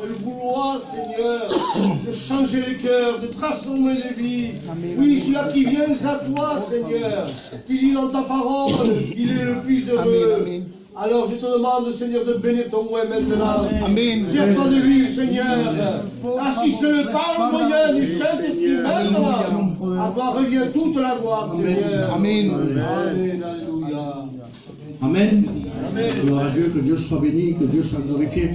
le vouloir, Seigneur, de changer les cœurs, de transformer les vies. Amen. Oui, celui-là qui vient à toi, Seigneur, qui dit dans ta parole, il est le plus heureux. Amen. Alors je te demande, Seigneur, de bénir ton roi maintenant. Amen. Sers-toi de lui, Seigneur. Assiste-le par le moyen du Saint-Esprit maintenant. À toi revient toute la gloire, Seigneur. Amen. Amen. Alléluia. Amen. Amen. Gloire à Dieu, que Dieu soit béni, que Dieu soit glorifié.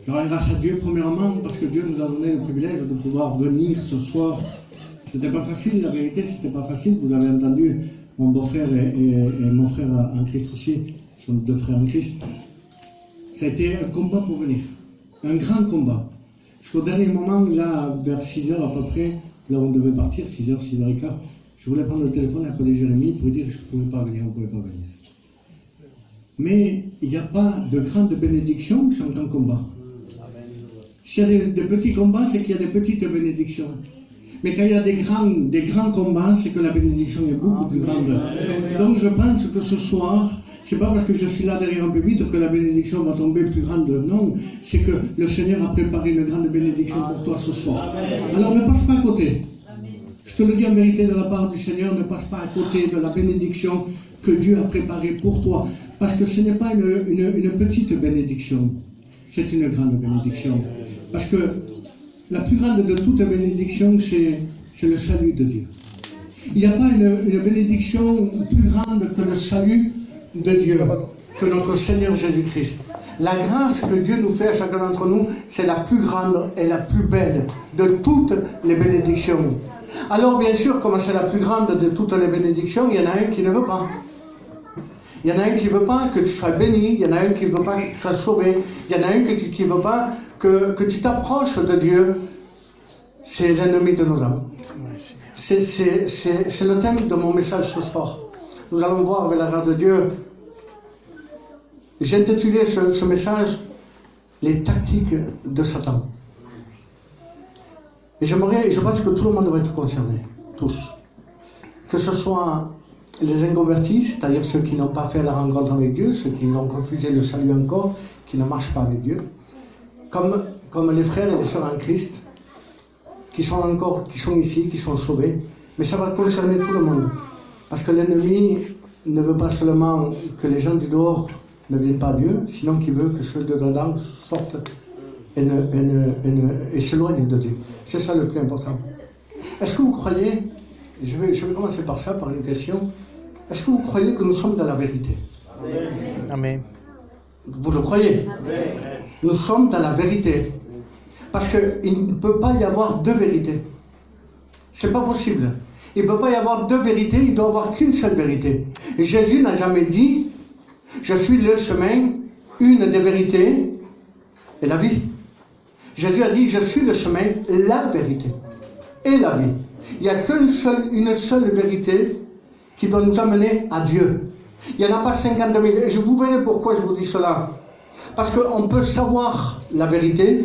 Je rends grâce à Dieu premièrement parce que Dieu nous a donné le privilège de pouvoir venir ce soir. C'était pas facile, la vérité, c'était pas facile. Vous avez entendu mon beau-frère et mon frère en Christ aussi, sont deux frères en Christ. Ça a été un combat pour venir, un grand combat. Jusqu'au dernier moment, là, vers 6h à peu près, là où on devait partir, 6h, 6h15, je voulais prendre le téléphone et appeler Jérémie pour lui dire que je ne pouvais pas venir, on ne pouvait pas venir. Mais il n'y a pas de grande bénédiction sans grand combat. S'il y a des petits combats, c'est qu'il y a des petites bénédictions. Mais quand il y a des grands combats, c'est que la bénédiction est beaucoup plus grande. Donc je pense que ce soir, c'est pas parce que je suis là derrière un pupitre que la bénédiction va tomber plus grande. Non, c'est que le Seigneur a préparé une grande bénédiction pour toi ce soir. Alors ne passe pas à côté. Je te le dis en vérité de la part du Seigneur, ne passe pas à côté de la bénédiction que Dieu a préparée pour toi. Parce que ce n'est pas une petite bénédiction, c'est une grande bénédiction. Parce que la plus grande de toutes les bénédictions, c'est le salut de Dieu. Il n'y a pas une bénédiction plus grande que le salut de Dieu, que notre Seigneur Jésus-Christ. La grâce que Dieu nous fait à chacun d'entre nous, c'est la plus grande et la plus belle de toutes les bénédictions. Alors bien sûr, comme c'est la plus grande de toutes les bénédictions, il y en a un qui ne veut pas. Il y en a un qui ne veut pas que tu sois béni, il y en a un qui ne veut pas que tu sois sauvé, il y en a un qui ne veut pas que tu t'approches de Dieu. C'est l'ennemi de nos âmes. C'est le thème de mon message ce soir. Nous allons voir avec la grâce de Dieu. J'ai intitulé ce message « Les tactiques de Satan ». Et je pense que tout le monde va être concerné, tous. Que ce soit les inconvertis, c'est-à-dire ceux qui n'ont pas fait la rencontre avec Dieu, ceux qui ont refusé le salut encore, qui ne marchent pas avec Dieu, comme les frères et les sœurs en Christ, qui sont ici, qui sont sauvés. Mais ça va concerner tout le monde. Parce que l'ennemi ne veut pas seulement que les gens du dehors ne viennent pas à Dieu, sinon qu'il veut que ceux de dedans sortent et s'éloignent de Dieu. C'est ça le plus important. Est-ce que vous croyez, je vais commencer par ça, par une question, est-ce que vous croyez que nous sommes dans la vérité? Amen. Vous le croyez? Nous sommes dans la vérité. Parce qu'il ne peut pas y avoir deux vérités. C'est pas possible. Il ne peut pas y avoir deux vérités, il ne doit y avoir qu'une seule vérité. Jésus n'a jamais dit « Je suis le chemin, une des vérités et la vie ». Jésus a dit « Je suis le chemin, la vérité et la vie ». Il n'y a une seule vérité qui doit nous amener à Dieu. Il n'y en a pas 50 000. Et je vous verrai pourquoi je vous dis cela. Parce qu'on peut savoir la vérité,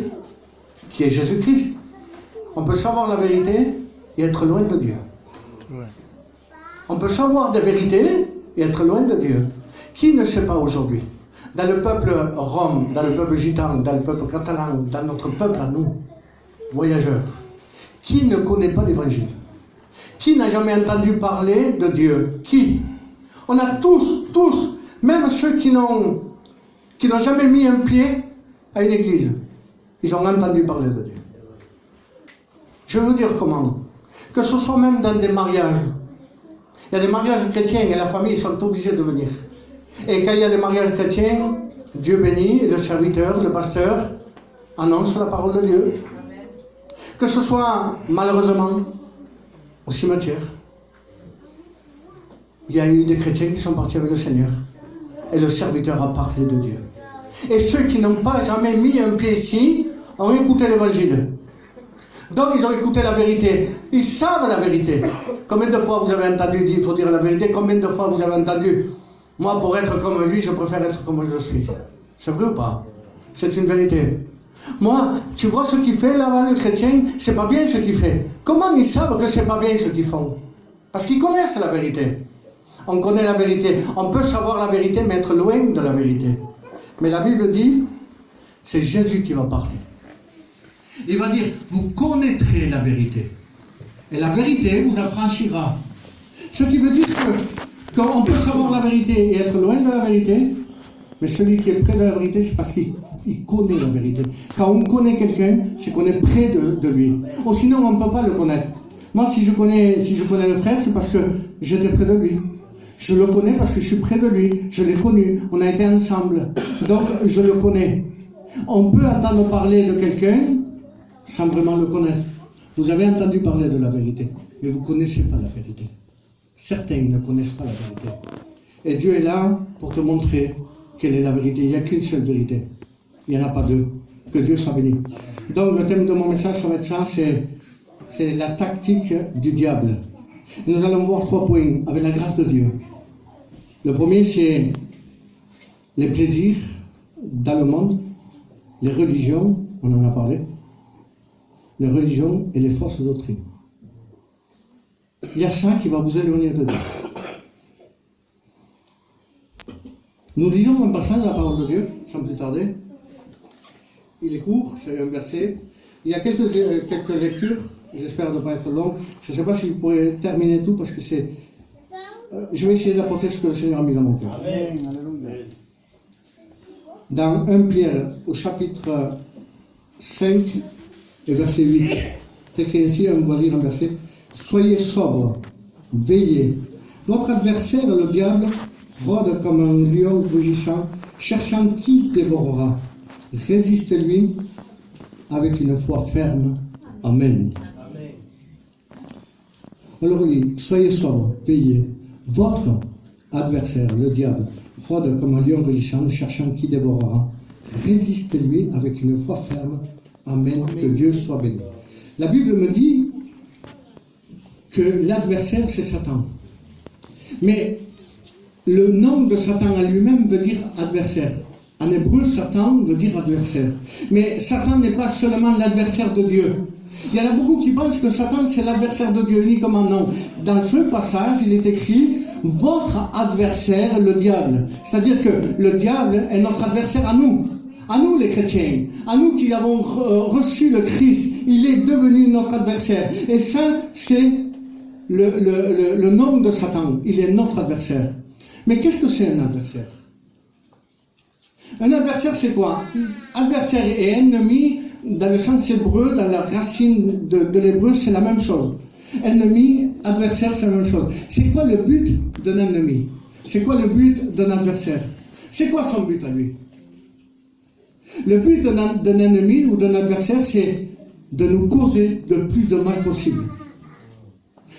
qui est Jésus-Christ. On peut savoir la vérité et être loin de Dieu. Ouais. On peut savoir des vérités et être loin de Dieu. Qui ne sait pas aujourd'hui? Dans le peuple rom, dans le peuple gitan, dans le peuple catalan, dans notre peuple à nous, voyageurs, qui ne connaît pas l'évangile? Qui n'a jamais entendu parler de Dieu? Qui? On a tous, même ceux qui n'ont jamais mis un pied à une église, ils ont entendu parler de Dieu. Je vais vous dire comment. Que ce soit même dans des mariages. Il y a des mariages chrétiens et la famille sont obligés de venir. Et quand il y a des mariages chrétiens, Dieu bénit, et le serviteur, le pasteur, annonce la parole de Dieu. Que ce soit malheureusement au cimetière. Il y a eu des chrétiens qui sont partis avec le Seigneur. Et le serviteur a parlé de Dieu. Et ceux qui n'ont pas jamais mis un pied ici ont écouté l'évangile. Donc ils ont écouté la vérité. Ils savent la vérité. Combien de fois vous avez entendu dire il faut dire la vérité? Combien de fois vous avez entendu moi pour être comme lui, je préfère être comme je suis? C'est vrai ou pas? C'est une vérité. Moi, tu vois ce qu'il fait là-bas, le chrétien, c'est pas bien ce qu'il fait. Comment ils savent que c'est pas bien ce qu'ils font? Parce qu'ils connaissent la vérité. On connaît la vérité. On peut savoir la vérité, mais être loin de la vérité. Mais la Bible dit, c'est Jésus qui va parler. Il va dire, vous connaîtrez la vérité. Et la vérité vous affranchira. Ce qui veut dire qu'on peut savoir la vérité et être loin de la vérité, mais celui qui est près de la vérité, c'est parce qu'il connaît la vérité. Quand on connaît quelqu'un, c'est qu'on est près de lui. Ou sinon, on ne peut pas le connaître. Moi, si je connais le frère, c'est parce que j'étais près de lui. Je le connais parce que je suis près de lui. Je l'ai connu. On a été ensemble. Donc, je le connais. On peut entendre parler de quelqu'un sans vraiment le connaître. Vous avez entendu parler de la vérité, mais vous ne connaissez pas la vérité. Certains ne connaissent pas la vérité. Et Dieu est là pour te montrer quelle est la vérité. Il n'y a qu'une seule vérité. Il n'y en a pas deux. Que Dieu soit béni. Donc, le thème de mon message, ça va être ça, c'est la tactique du diable. Et nous allons voir 3 points avec la grâce de Dieu. Le premier, c'est les plaisirs dans le monde, les religions, on en a parlé, les religions et les fausses doctrines. Il y a ça qui va vous éloigner de Dieu. Nous lisons un passage de la parole de Dieu, sans plus tarder. Il est court, c'est un verset. Il y a quelques lectures, j'espère ne pas être long. Je ne sais pas si je pourrais terminer tout parce que c'est... je vais essayer d'apporter ce que le Seigneur a mis dans mon cœur. Dans 1 Pierre, au chapitre 5 et verset 8, c'est écrit ainsi, on va lire un verset. Soyez sobres, veillez. Votre adversaire, le diable, rôde comme un lion rugissant, cherchant qui dévorera. Résistez-lui avec une foi ferme. Amen. Alors il dit, soyez sobres, veillez. Votre adversaire, le diable, rôde comme un lion rugissant, cherchant qui dévorera. Résistez-lui avec une foi ferme. Amen. Que Dieu soit béni. La Bible me dit que l'adversaire, c'est Satan. Mais le nom de Satan à lui-même veut dire adversaire. En hébreu, Satan veut dire adversaire. Mais Satan n'est pas seulement l'adversaire de Dieu. Il y en a beaucoup qui pensent que Satan, c'est l'adversaire de Dieu uniquement. Non. Dans ce passage, il est écrit « Votre adversaire, le diable ». C'est-à-dire que le diable est notre adversaire à nous les chrétiens, à nous qui avons reçu le Christ. Il est devenu notre adversaire. Et ça, c'est le nom de Satan. Il est notre adversaire. Mais qu'est-ce que c'est un adversaire? Un adversaire, c'est quoi? Adversaire et ennemi, dans le sens hébreu, dans la racine de l'hébreu, c'est la même chose. Ennemi, adversaire, c'est la même chose. C'est quoi le but d'un ennemi? C'est quoi le but d'un adversaire? C'est quoi son but à lui? Le but d'un ennemi ou d'un adversaire, c'est de nous causer le plus de mal possible.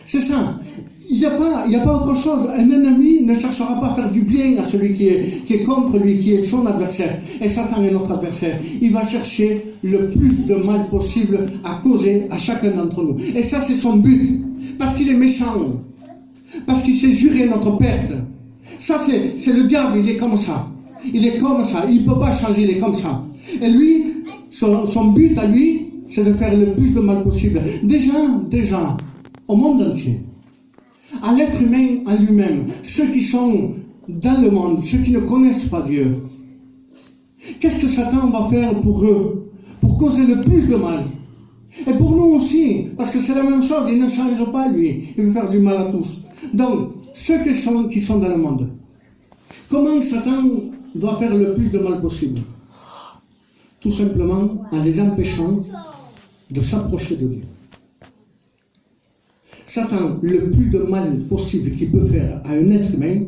C'est ça. Il n'y a pas autre chose. Un ennemi ne cherchera pas à faire du bien à celui qui est contre lui, qui est son adversaire. Et Satan est notre adversaire. Il va chercher le plus de mal possible à causer à chacun d'entre nous. Et ça, c'est son but. Parce qu'il est méchant. Parce qu'il s'est juré notre perte. Ça, c'est le diable, il est comme ça. Il est comme ça. Il ne peut pas changer, il est comme ça. Et lui, son but à lui, c'est de faire le plus de mal possible. Déjà, au monde entier. À l'être humain en lui-même, ceux qui sont dans le monde, ceux qui ne connaissent pas Dieu. Qu'est-ce que Satan va faire pour eux? Pour causer le plus de mal. Et pour nous aussi, parce que c'est la même chose, il ne change pas lui, il veut faire du mal à tous. Donc, ceux qui sont dans le monde, comment Satan va faire le plus de mal possible? Tout simplement en les empêchant de s'approcher de Dieu. Satan, le plus de mal possible qu'il peut faire à un être humain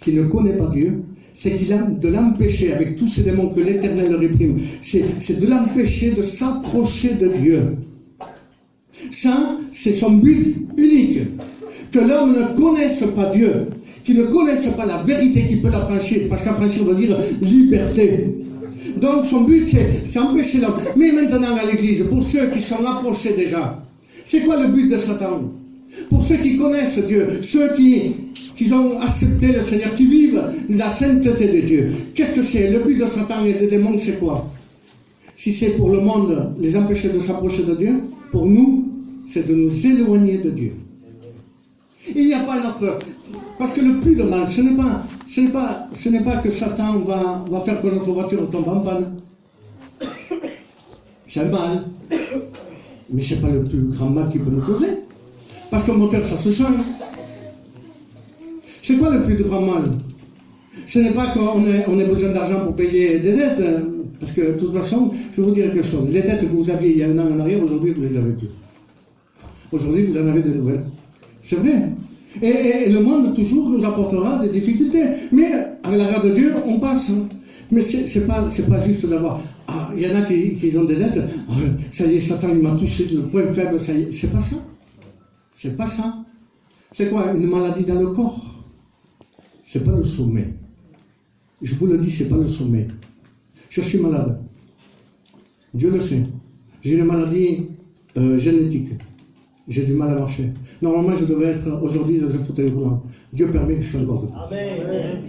qui ne connaît pas Dieu, c'est qu'il a de l'empêcher, avec tous ces démons que l'Éternel le réprime, c'est de l'empêcher de s'approcher de Dieu. Ça, c'est son but unique. Que l'homme ne connaisse pas Dieu, qu'il ne connaisse pas la vérité qui peut l'affranchir, parce qu'affranchir veut dire liberté. Donc son but, c'est empêcher l'homme. Mais maintenant à l'église, pour ceux qui sont approchés déjà, c'est quoi le but de Satan? Pour ceux qui connaissent Dieu, ceux qui ont accepté le Seigneur, qui vivent la sainteté de Dieu, qu'est-ce que c'est? Le but de Satan et des démons, c'est quoi? Si c'est pour le monde, les empêcher de s'approcher de Dieu, pour nous, c'est de nous éloigner de Dieu. Il n'y a pas notre... Parce que le plus de mal, ce n'est pas que Satan va faire que notre voiture tombe en panne. C'est un mal. Mais ce n'est pas le plus grand mal qui peut nous causer. Parce qu'un moteur, ça se change. C'est quoi le plus grand mal? Ce n'est pas qu'on ait besoin d'argent pour payer des dettes, parce que de toute façon, je vais vous dire quelque chose. Les dettes que vous aviez il y a un an en arrière, aujourd'hui, vous ne les avez plus. Aujourd'hui, vous en avez de nouvelles. C'est vrai. Et le monde, toujours, nous apportera des difficultés. Mais avec la grâce de Dieu, on passe. Mais c'est pas juste d'avoir... Ah, il y en a qui ont des dettes. Ah, ça y est, Satan, il m'a touché le point faible, ça y est. C'est pas ça. C'est pas ça. C'est quoi? Une maladie dans le corps? C'est pas le sommet. Je vous le dis, c'est pas le sommet. Je suis malade. Dieu le sait. J'ai une maladie génétique. J'ai du mal à marcher. Normalement, je devrais être aujourd'hui dans un fauteuil roulant. Dieu permet que je sois encore debout. Amen.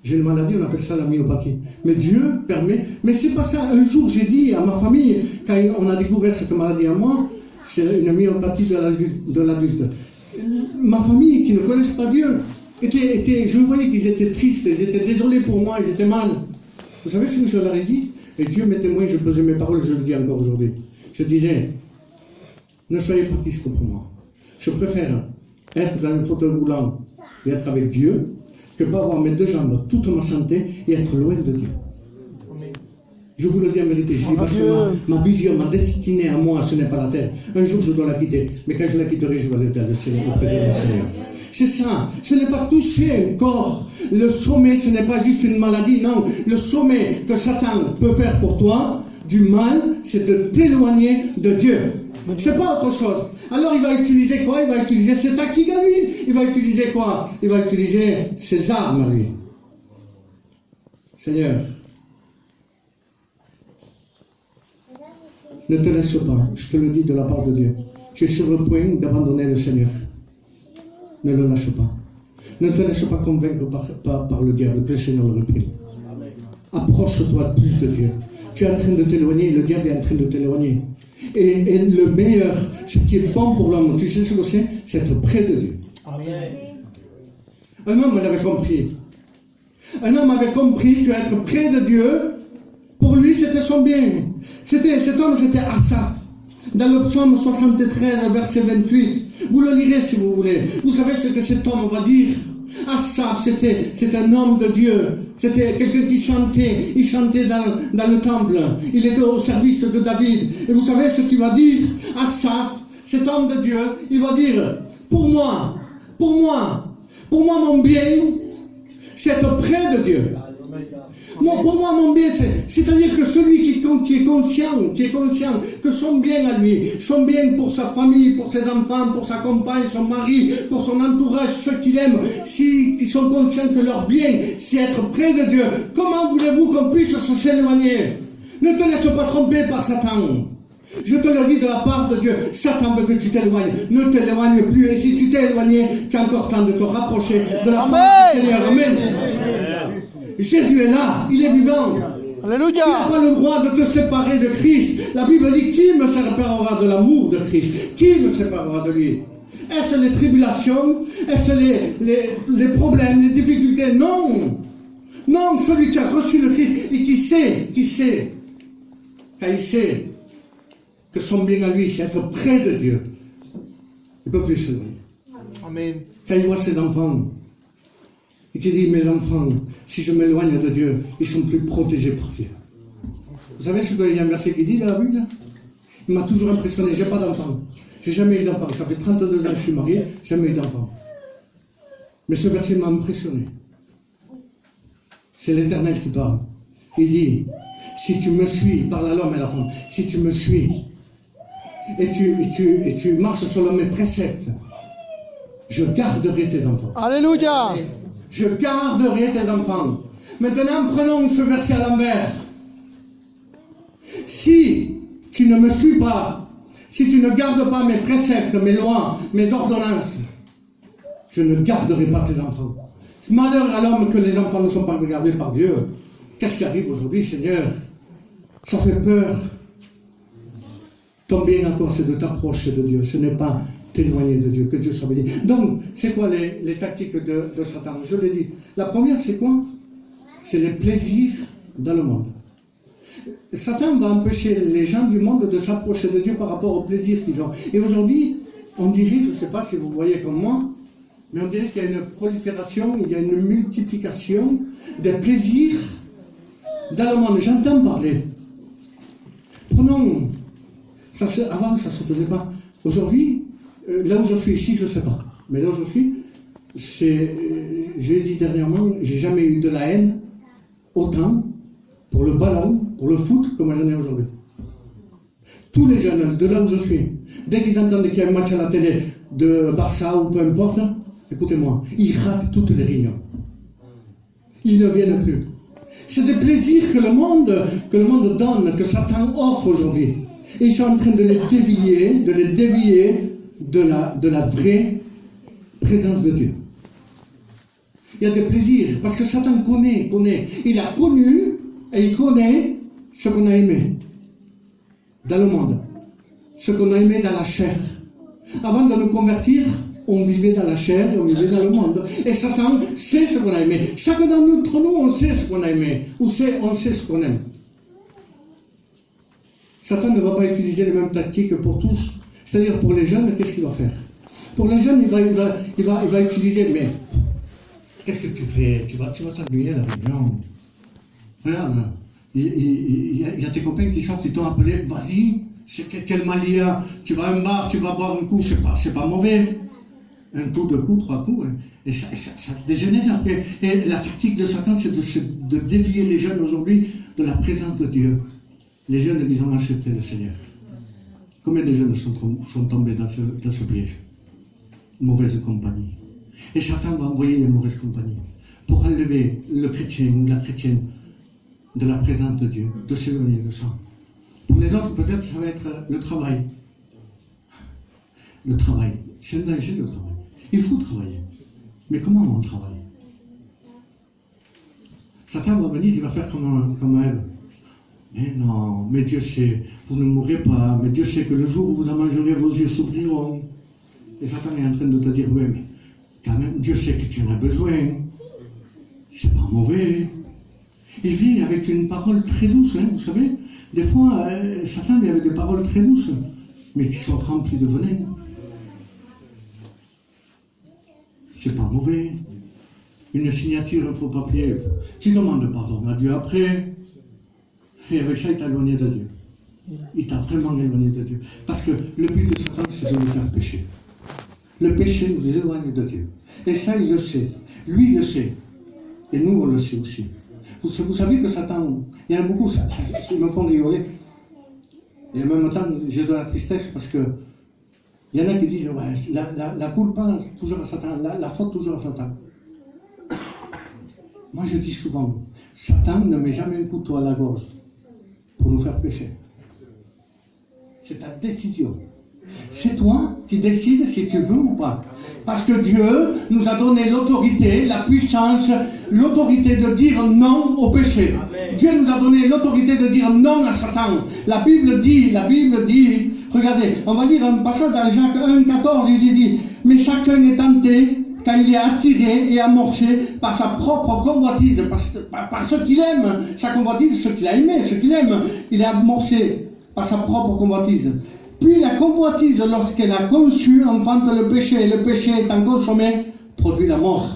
J'ai une maladie, on appelle ça la myopathie. Mais Dieu permet. Mais c'est pas ça. Un jour, j'ai dit à ma famille, quand on a découvert cette maladie en moi, c'est une myopathie de l'adulte. Ma famille, qui ne connaissent pas Dieu, je voyais qu'ils étaient tristes, ils étaient désolés pour moi, ils étaient mal. Vous savez ce que je leur ai dit? Et Dieu m'est témoin, je pesais mes paroles, je le dis encore aujourd'hui. Je disais, ne soyez pas tristes pour moi. Je préfère être dans un fauteuil roulant et être avec Dieu que pas avoir mes deux jambes, toute ma santé et être loin de Dieu. Je vous le dis en vérité, je dis parce que ma vision, ma destinée à moi, ce n'est pas la terre. Un jour, je dois la quitter, mais quand je la quitterai, je vais aller dans le Seigneur, auprès de mon Seigneur. C'est ça, ce n'est pas toucher un corps. Le sommet, ce n'est pas juste une maladie, non. Le sommet que Satan peut faire pour toi, du mal, c'est de t'éloigner de Dieu. C'est pas autre chose. Alors il va utiliser quoi? Il va utiliser ses tactiques à lui. Il va utiliser quoi? Il va utiliser ses armes à lui. Seigneur, ne te laisse pas, je te le dis de la part de Dieu. Tu es sur le point d'abandonner le Seigneur. Ne le lâche pas. Ne te laisse pas convaincre par le diable, que le Seigneur le réprime. Approche-toi plus de Dieu. Tu es en train de t'éloigner, le diable est en train de t'éloigner. Et le meilleur, ce qui est bon pour l'homme, tu sais ce que c'est être près de Dieu. Amen. Un homme l'avait compris. Un homme avait compris qu'être près de Dieu, pour lui, c'était son bien. Cet homme, c'était Asaph. Dans le psaume 73, verset 28. Vous le lirez si vous voulez. Vous savez ce que cet homme va dire? Asaph, c'était un homme de Dieu. C'était quelqu'un qui chantait. Il chantait dans le temple. Il était au service de David. Et vous savez ce qu'il va dire? Asaph, cet homme de Dieu, il va dire, pour moi, mon bien, c'est être près de Dieu. Pour moi, mon bien, c'est-à-dire que celui qui est conscient que son bien à lui, son bien pour sa famille, pour ses enfants, pour sa compagne, son mari, pour son entourage, ceux qu'il aime, s'ils sont conscients que leur bien, c'est être près de Dieu, comment voulez-vous qu'on puisse s'éloigner? Ne te laisse pas tromper par Satan. Je te le dis de la part de Dieu, Satan veut que tu t'éloignes. Ne t'éloigne plus. Et si tu t'es éloigné, tu as encore temps de te rapprocher de la part du Seigneur. Amen. Jésus est là, il est vivant. Alléluia. Tu n'as pas le droit de te séparer de Christ. La Bible dit, qui me séparera de l'amour de Christ? Qui me séparera de lui? Est-ce les tribulations? Est-ce les problèmes, les difficultés? Non. Non, celui qui a reçu le Christ et qui sait, quand il sait que son bien à lui, c'est être près de Dieu, il ne peut plus s'éloigner. Amen. Quand il voit ses enfants, et qu'il dit, mes enfants, si je m'éloigne de Dieu, ils sont plus protégés par Dieu. Vous savez ce qu'il y a un verset qui dit dans la Bible? Il m'a toujours impressionné, j'ai pas d'enfant. J'ai jamais eu d'enfant. Ça fait 32 ans que je suis marié, jamais eu d'enfant. Mais ce verset m'a impressionné. C'est l'Éternel qui parle. Il dit, si tu me suis, il parle à l'homme et à la femme, si tu me suis, et tu marches selon mes préceptes, je garderai tes enfants. Alléluia. Je garderai tes enfants. Maintenant, prenons ce verset à l'envers. Si tu ne me suis pas, si tu ne gardes pas mes préceptes, mes lois, mes ordonnances, je ne garderai pas tes enfants. Malheur à l'homme que les enfants ne sont pas regardés par Dieu. Qu'est-ce qui arrive aujourd'hui, Seigneur? Ça fait peur. Ton bien à toi, c'est de t'approcher de Dieu. Ce n'est pas t'éloigner de Dieu. Que Dieu soit béni. Donc, c'est quoi les tactiques de Satan? Je l'ai dit. La première, c'est quoi? C'est les plaisirs dans le monde. Satan va empêcher les gens du monde de s'approcher de Dieu par rapport au plaisir qu'ils ont. Et aujourd'hui, on dirait, je ne sais pas si vous voyez comme moi, mais on dirait qu'il y a une prolifération, il y a une multiplication des plaisirs dans le monde. J'entends parler. Prenons, avant ça ne se faisait pas. Aujourd'hui, là où je suis ici, je ne sais pas. Mais là où je suis, j'ai dit dernièrement, j'ai jamais eu de la haine autant pour le ballon, pour le foot, comme j'en ai aujourd'hui. Tous les jeunes, de là où je suis, dès qu'ils entendent qu'il y a un match à la télé de Barça ou peu importe, écoutez-moi, ils ratent toutes les réunions. Ils ne viennent plus. C'est des plaisirs que le monde donne, que Satan offre aujourd'hui. Et ils sont en train de les dévier de la vraie présence de Dieu. Il y a des plaisirs, parce que Satan connaît. Il a connu et il connaît ce qu'on a aimé dans le monde, ce qu'on a aimé dans la chair. Avant de nous convertir, on vivait dans la chair et on vivait dans le monde. Et Satan sait ce qu'on a aimé. Chacun d'entre nous, on sait ce qu'on a aimé. On sait ce qu'on aime. Satan ne va pas utiliser les mêmes tactiques pour tous. C'est-à-dire pour les jeunes, qu'est-ce qu'il va faire? Pour les jeunes, il va utiliser, mais qu'est-ce que tu fais? Tu vas t'ennuyer à la réunion. Regarde, il y a tes copains qui sortent, ils t'ont appelé, vas-y, quel mal il y a? Tu vas à un bar, tu vas boire un coup, c'est pas mauvais. Un coup, deux coups, trois coups, et ça dégénère après. Et la tactique de Satan, c'est de dévier les jeunes aujourd'hui de la présence de Dieu. Les jeunes, ils ont accepté le Seigneur. Combien de jeunes sont tombés dans ce piège? Mauvaise compagnie. Et Satan va envoyer les mauvaises compagnies pour enlever le chrétien ou la chrétienne de la présence de Dieu, de s'éloigner de ça. Pour les autres, peut-être ça va être le travail. Le travail, c'est un danger le travail. Il faut travailler. Mais comment on travaille? Satan va venir, il va faire comme Ève. Mais non, mais Dieu sait, vous ne mourrez pas, mais Dieu sait que le jour où vous en mangerez, vos yeux s'ouvriront. Et Satan est en train de te dire, oui, mais quand même, Dieu sait que tu en as besoin. C'est pas mauvais. Il vient avec une parole très douce, vous savez. Des fois, Satan lui avait des paroles très douces, mais qui sont remplies de venin. C'est pas mauvais. Une signature, un faux papier. Tu demandes pardon à Dieu après. Et avec ça, il t'a éloigné de Dieu. Il t'a vraiment éloigné de Dieu. Parce que le but de Satan, c'est de nous faire pécher. Le péché nous éloigne de Dieu. Et ça, il le sait. Lui, il le sait. Et nous, on le sait aussi. Vous savez que Satan, il y en a beaucoup, ça me font rigoler. Et en même temps, j'ai de la tristesse parce que il y en a qui disent, ouais, la culpa, toujours à Satan, la faute toujours à Satan. Moi, je dis souvent, Satan ne met jamais un couteau à la gorge pour nous faire pécher. C'est ta décision. C'est toi qui décides si tu veux ou pas. Parce que Dieu nous a donné l'autorité, la puissance, l'autorité de dire non au péché. Amen. Dieu nous a donné l'autorité de dire non à Satan. La Bible dit, regardez, on va lire un passage dans Jacques 1,14, il dit, mais chacun est tenté quand il est attiré et amorcé par sa propre convoitise, par ce qu'il aime, sa convoitise, ce qu'il a aimé, ce qu'il aime, il est amorcé par sa propre convoitise. Puis la convoitise, lorsqu'elle a conçu, enfante le péché, et le péché étant consommé, produit la mort.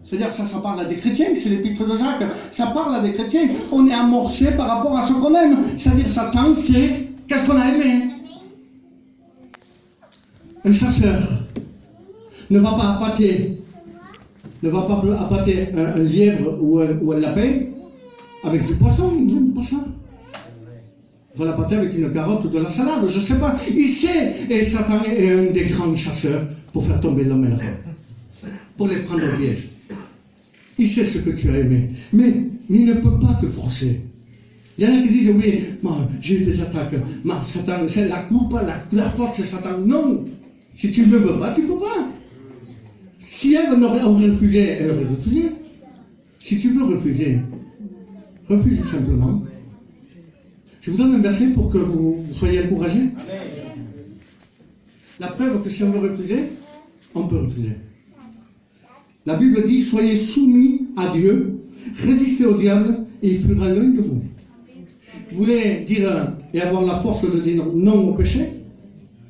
C'est-à-dire que ça parle à des chrétiens, c'est l'épître de Jacques, ça parle à des chrétiens. On est amorcé par rapport à ce qu'on aime. C'est-à-dire Satan, c'est qu'est-ce qu'on a aimé. Un chasseur ne va pas appâter un lièvre ou un lapin avec du poisson, il n'aime pas ça. Il va l'appâter avec une carotte ou de la salade, je ne sais pas. Il sait, et Satan est un des grands chasseurs pour faire tomber l'homme et la femme, pour les prendre au piège. Il sait ce que tu as aimé, mais il ne peut pas te forcer. Il y en a qui disent, oui, j'ai eu des attaques, Satan, c'est la coupe, la force, c'est Satan. Non, si tu ne veux pas, tu ne peux pas. Si elle aurait refusé, elle aurait refusé. Si tu veux refuser, refuse simplement. Je vous donne un verset pour que vous soyez encouragés. La preuve que si on veut refuser, on peut refuser. La Bible dit, soyez soumis à Dieu, résistez au diable et il fuira loin de vous. voulez dire et avoir la force de dire non au péché,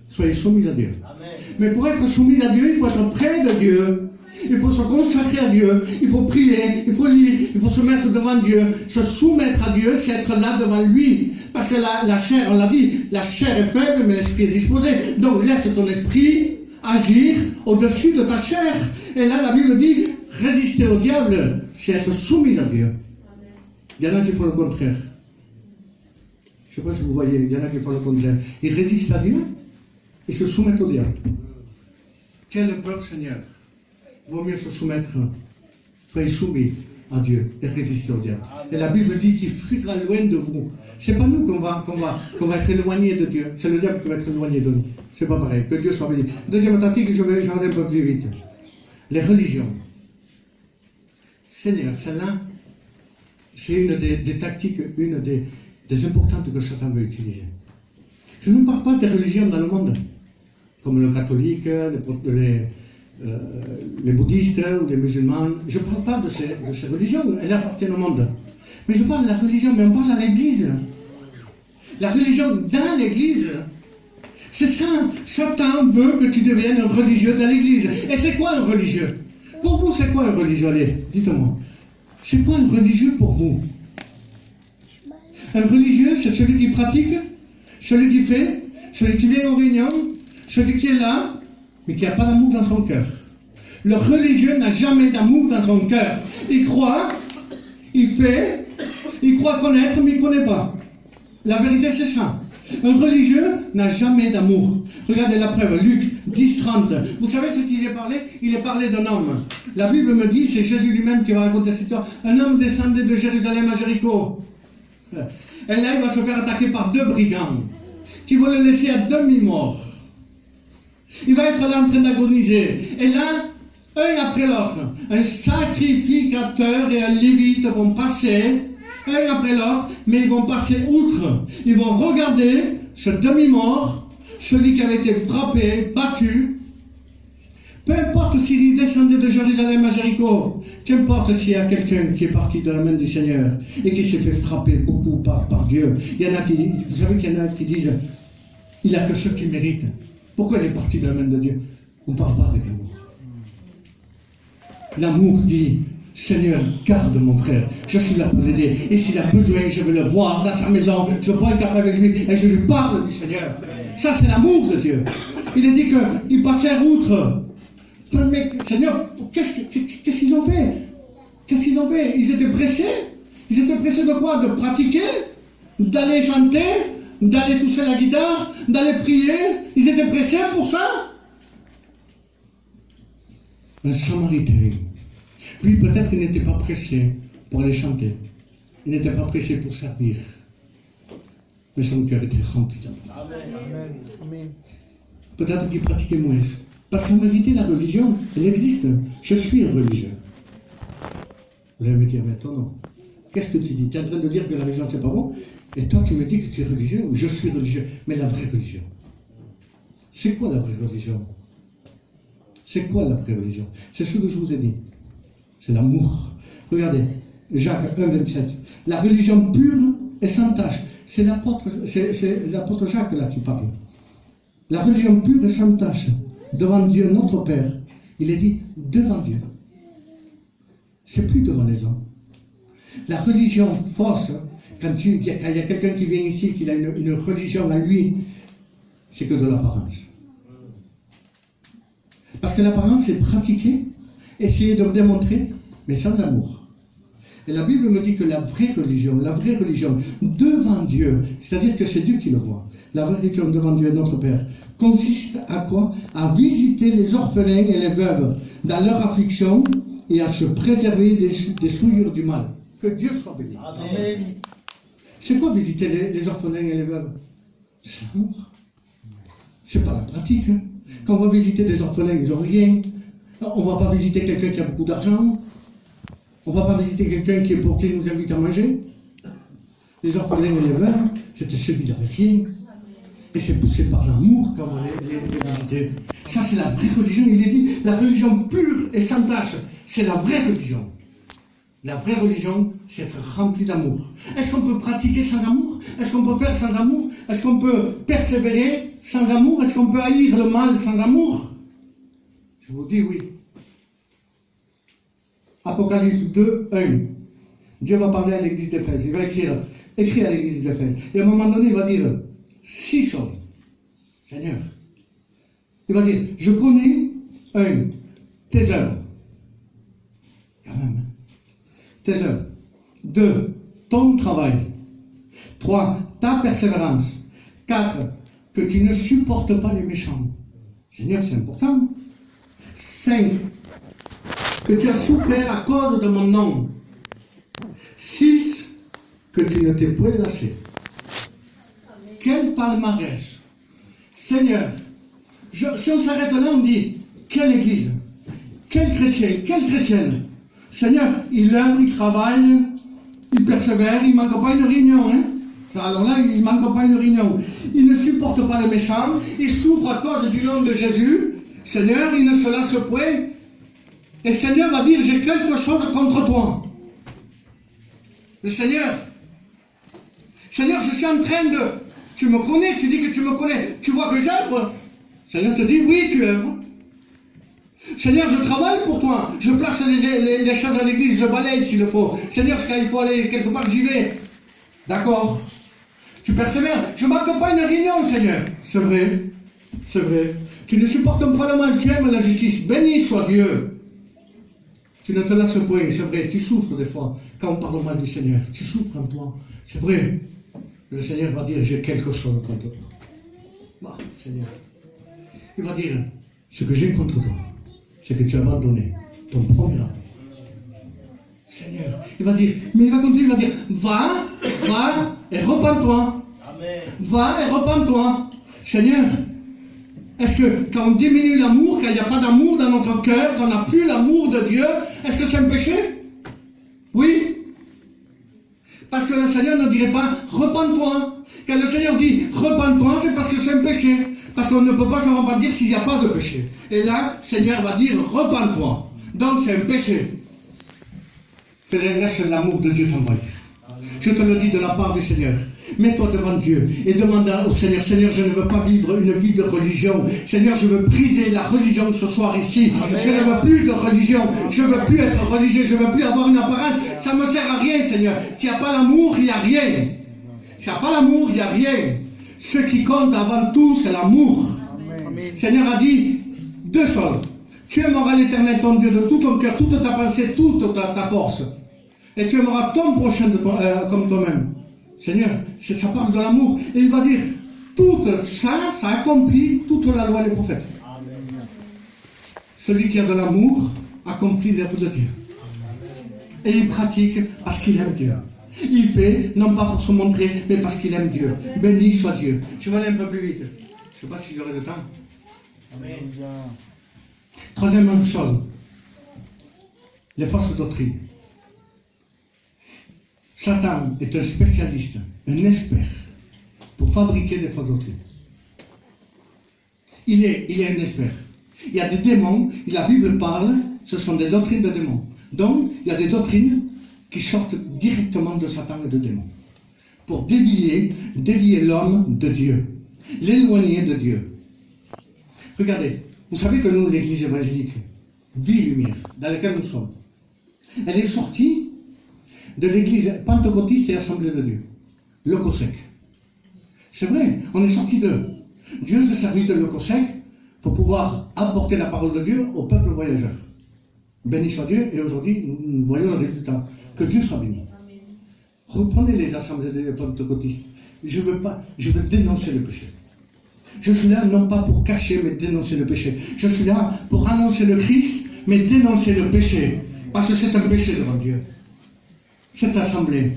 soyez soumis à Dieu. Amen. Mais pour être soumis à Dieu, il faut être près de Dieu. Il faut se consacrer à Dieu. Il faut prier, il faut lire, il faut se mettre devant Dieu. Se soumettre à Dieu, c'est être là devant lui. Parce que la chair, on l'a dit, la chair est faible, mais l'esprit est disposé. Donc laisse ton esprit agir au-dessus de ta chair. Et là, la Bible dit, résister au diable, c'est être soumis à Dieu. Il y en a qui font le contraire. Je ne sais pas si vous voyez, il y en a qui font le contraire. Ils résistent à Dieu, ils se soumettent au diable. Quelle peur, Seigneur! Vaut mieux se soumettre, soyez soumis à Dieu et résister au diable. Et la Bible dit qu'il fuira loin de vous. C'est pas nous qu'on va être éloignés de Dieu, c'est le diable qui va être éloigné de nous. C'est pas pareil. Que Dieu soit béni. Deuxième tactique, je vais aller un peu plus vite. Les religions. Seigneur, celle-là, c'est une des tactiques, une des importantes que Satan veut utiliser. Je ne parle pas des religions dans le monde, comme le catholique, les bouddhistes ou les musulmans. Je ne parle pas de ces religions, elles appartiennent au monde. Mais je parle de la religion, mais on parle à l'église. La religion dans l'église. C'est ça. Satan veut que tu deviennes un religieux de l'église. Et c'est quoi un religieux? Pour vous, c'est quoi un religieux? Allez, dites-moi. C'est quoi un religieux pour vous? Un religieux, c'est celui qui pratique, celui qui fait, celui qui vient aux réunions, celui qui est là, mais qui n'a pas d'amour dans son cœur. Le religieux n'a jamais d'amour dans son cœur. Il croit, il fait, il croit connaître, mais il ne connaît pas. La vérité, c'est ça. Un religieux n'a jamais d'amour. Regardez la preuve, Luc 10, 30. Vous savez ce qu'il est parlé? Il est parlé d'un homme. La Bible me dit, c'est Jésus lui-même qui va raconter cette histoire. Un homme descendait de Jérusalem à Jéricho. Et là, il va se faire attaquer par deux brigands qui vont le laisser à demi-mort. Il va être là en train d'agoniser. Et là, un après l'autre, un sacrificateur et un lévite vont passer, un après l'autre, mais ils vont passer outre. Ils vont regarder ce demi-mort, celui qui avait été frappé, battu. Peu importe s'il descendait de Jérusalem à Jéricho, qu'importe s'il y a quelqu'un qui est parti de la main du Seigneur et qui s'est fait frapper beaucoup par Dieu. Il y en a qui, vous savez qu'il y en a qui disent, il n'y a que ceux qui méritent. Pourquoi il est parti de la main de Dieu? On ne parle pas avec l'amour. L'amour dit, Seigneur, garde mon frère, je suis là pour l'aider. Et s'il a besoin, je vais le voir dans sa maison, je bois un café avec lui et je lui parle du Seigneur. Ça, c'est l'amour de Dieu. Il est dit qu'ils passèrent outre. Mais Seigneur, qu'est-ce qu'ils ont fait? Qu'est-ce qu'ils ont fait? Ils étaient pressés. Ils étaient pressés de quoi? De pratiquer, d'aller chanter, d'aller toucher la guitare, d'aller prier. Ils étaient pressés pour ça. Un Samaritain, lui peut-être il n'était pas pressé pour aller chanter. Il n'était pas pressé pour servir. Mais son cœur était rempli d'amour. Amen. Peut-être qu'il pratiquait moins. Parce qu'en vérité, la religion, elle existe. Je suis un religieux. Vous allez me dire, mais toi non. Qu'est-ce que tu dis? Tu es en train de dire que la religion, c'est pas bon? Et toi, tu me dis que tu es religieux? Ou je suis religieux? Mais la vraie religion. C'est quoi la vraie religion? C'est quoi la vraie religion? C'est ce que je vous ai dit. C'est l'amour. Regardez, Jacques 1, 27. La religion pure et sans tache. C'est l'apôtre Jacques là qui parle. La religion pure et sans tache. Devant Dieu, notre Père. Il est dit devant Dieu. C'est plus devant les hommes. La religion fausse, quand il y a quelqu'un qui vient ici, qu'il a une religion à lui, c'est que de l'apparence. Parce que l'apparence, c'est pratiquer, essayer de me démontrer, mais sans amour. Et la Bible me dit que la vraie religion, devant Dieu, c'est-à-dire que c'est Dieu qui le voit, la vraie religion devant Dieu, notre Père, consiste à quoi? À visiter les orphelins et les veuves dans leur affliction et à se préserver des souillures du mal. Que Dieu soit béni. Amen. C'est quoi visiter les orphelins et les veuves? C'est l'amour. C'est pas la pratique. Hein. Quand on va visiter des orphelins, ils n'ont rien. On ne va pas visiter quelqu'un qui a beaucoup d'argent. On ne va pas visiter quelqu'un qui nous invite à manger. Les orphelins et les veuves, c'était ceux qui n'avaient rien. Et c'est par l'amour qu'on va les visiter. Ça, c'est la vraie religion. Il est dit, la religion pure et sans tache, c'est la vraie religion. La vraie religion, c'est être rempli d'amour. Est-ce qu'on peut pratiquer sans amour? Est-ce qu'on peut faire sans amour? Est-ce qu'on peut persévérer sans amour? Est-ce qu'on peut haïr le mal sans amour? Je vous dis oui. Apocalypse 2, 1. Dieu va parler à l'église d'Éphèse. Il va écrire à l'église d'Éphèse. Et à un moment donné, il va dire 6 choses. Seigneur. Il va dire, je connais, 1, tes œuvres. Quand même. Tes œuvres. 2, ton travail. 3, ta persévérance. 4, que tu ne supportes pas les méchants. Seigneur, c'est important. 5, que tu as souffert à cause de mon nom. 6, que tu ne t'es point lassé. Quel palmarès. Seigneur, si on s'arrête là, on dit, quelle église, quel chrétien, quelle chrétienne. Seigneur, il œuvre, il travaille, il persévère, il ne manque pas une réunion. Hein? Alors là, il ne manque pas une réunion. Il ne supporte pas le méchant, il souffre à cause du nom de Jésus. Seigneur, il ne se lasse point. Et Seigneur va dire, j'ai quelque chose contre toi. Le Seigneur, je suis en train de... Tu me connais, tu dis que tu me connais. Tu vois que j'œuvre. Seigneur te dit, oui, tu œuvres. Seigneur, je travaille pour toi. Je place les choses à l'église, je balaye s'il le faut. Seigneur, quand il faut aller quelque part, j'y vais. D'accord. Tu persévères. Je ne manque pas une réunion, Seigneur. C'est vrai. C'est vrai. Tu ne supportes pas le mal, tu aimes la justice. Béni soit Dieu. Tu ne te lasses point, c'est vrai. Tu souffres des fois quand on parle mal du Seigneur. Tu souffres en toi. C'est vrai. Le Seigneur va dire, j'ai quelque chose contre toi. Bah, Seigneur. Il va dire, ce que j'ai contre toi, c'est que tu as abandonné ton premier amour. Seigneur. Il va dire, mais il va continuer, il va dire, va et repens-toi. Va et repens-toi. Seigneur, est-ce que quand on diminue l'amour, quand il n'y a pas d'amour dans notre cœur, quand on n'a plus l'amour de Dieu, est-ce que c'est un péché? Oui. Parce que le Seigneur ne dirait pas repens-toi. Quand le Seigneur dit repens-toi, c'est parce que c'est un péché. Parce qu'on ne peut pas se repentir s'il n'y a pas de péché. Et là, le Seigneur va dire repens-toi. Donc c'est un péché. Frère, laisse l'amour de Dieu t'envahir. Je te le dis de la part du Seigneur. Mets-toi devant Dieu et demande au Seigneur, Seigneur, je ne veux pas vivre une vie de religion. Seigneur, je veux briser la religion ce soir ici. Amen. Je ne veux plus de religion. Je ne veux plus être religieux. Je ne veux plus avoir une apparence. Ça ne me sert à rien, Seigneur. S'il n'y a pas l'amour, il n'y a rien. S'il n'y a pas l'amour, il n'y a rien. Ce qui compte avant tout, c'est l'amour. Le Seigneur a dit 2 choses. Tu aimeras l'Éternel, ton Dieu, de tout ton cœur, toute ta pensée, toute ta force. Et tu aimeras ton prochain comme toi-même. Seigneur, ça parle de l'amour. Et il va dire, tout ça, ça accomplit toute la loi des prophètes. Amen. Celui qui a de l'amour accomplit l'œuvre de Dieu. Et il pratique parce qu'il aime Dieu. Il fait, non pas pour se montrer, mais parce qu'il aime Dieu. Béni soit Dieu. Je vais aller un peu plus vite. Je ne sais pas si j'aurai le temps. Amen. Troisième chose, les fausses doctrines. Satan est un spécialiste, un expert pour fabriquer des fausses doctrines. Il est un expert. Il y a des démons, la Bible parle, ce sont des doctrines de démons. Donc, il y a des doctrines qui sortent directement de Satan et de démons. Pour dévier l'homme de Dieu, l'éloigner de Dieu. Regardez, vous savez que nous, l'église évangélique, Vie et Lumière, dans laquelle nous sommes, elle est sortie de l'église pentecôtiste et assemblée de Dieu, Locosec. C'est vrai, on est sorti d'eux. Dieu s'est servi de Locosec pour pouvoir apporter la parole de Dieu au peuple voyageur. Béni soit Dieu, et aujourd'hui, nous voyons le résultat. Que Dieu soit béni. Amen. Reprenez les assemblées de pentecôtistes. Je veux dénoncer le péché. Je suis là non pas pour cacher, mais dénoncer le péché. Je suis là pour annoncer le Christ, mais dénoncer le péché. Parce que c'est un péché devant Dieu. Cette assemblée,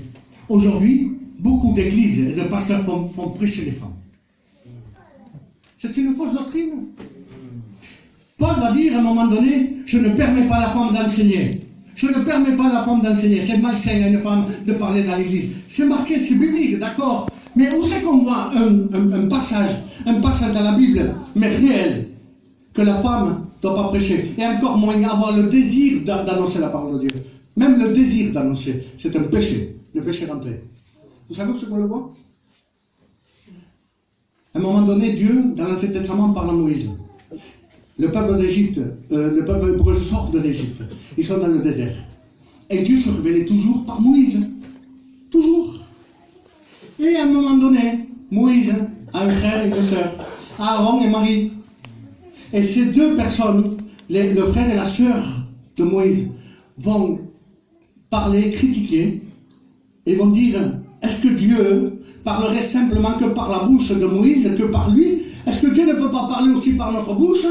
aujourd'hui, beaucoup d'églises et de pasteurs font prêcher les femmes. C'est une fausse doctrine. Paul va dire à un moment donné, je ne permets pas à la femme d'enseigner. Je ne permets pas à la femme d'enseigner. C'est malsain à une femme de parler dans l'église. C'est marqué, c'est biblique, d'accord. Mais où c'est qu'on voit un passage dans la Bible, mais réel, que la femme ne doit pas prêcher, et encore moins avoir le désir d'annoncer la parole de Dieu? Même le désir d'annoncer, c'est un péché, le péché rentré. Vous savez où ce qu'on le voit? À un moment donné, Dieu, dans l'Ancien Testament, parle à Moïse. Le peuple d'Égypte, le peuple hébreu sort de l'Égypte. Ils sont dans le désert. Et Dieu se révélait toujours par Moïse. Toujours. Et à un moment donné, Moïse a un frère et deux sœurs, Aaron et Marie. Et ces deux personnes, le frère et la sœur de Moïse, vont parler, critiquer, et vont dire, est-ce que Dieu parlerait simplement que par la bouche de Moïse, que par lui? Est-ce que Dieu ne peut pas parler aussi par notre bouche?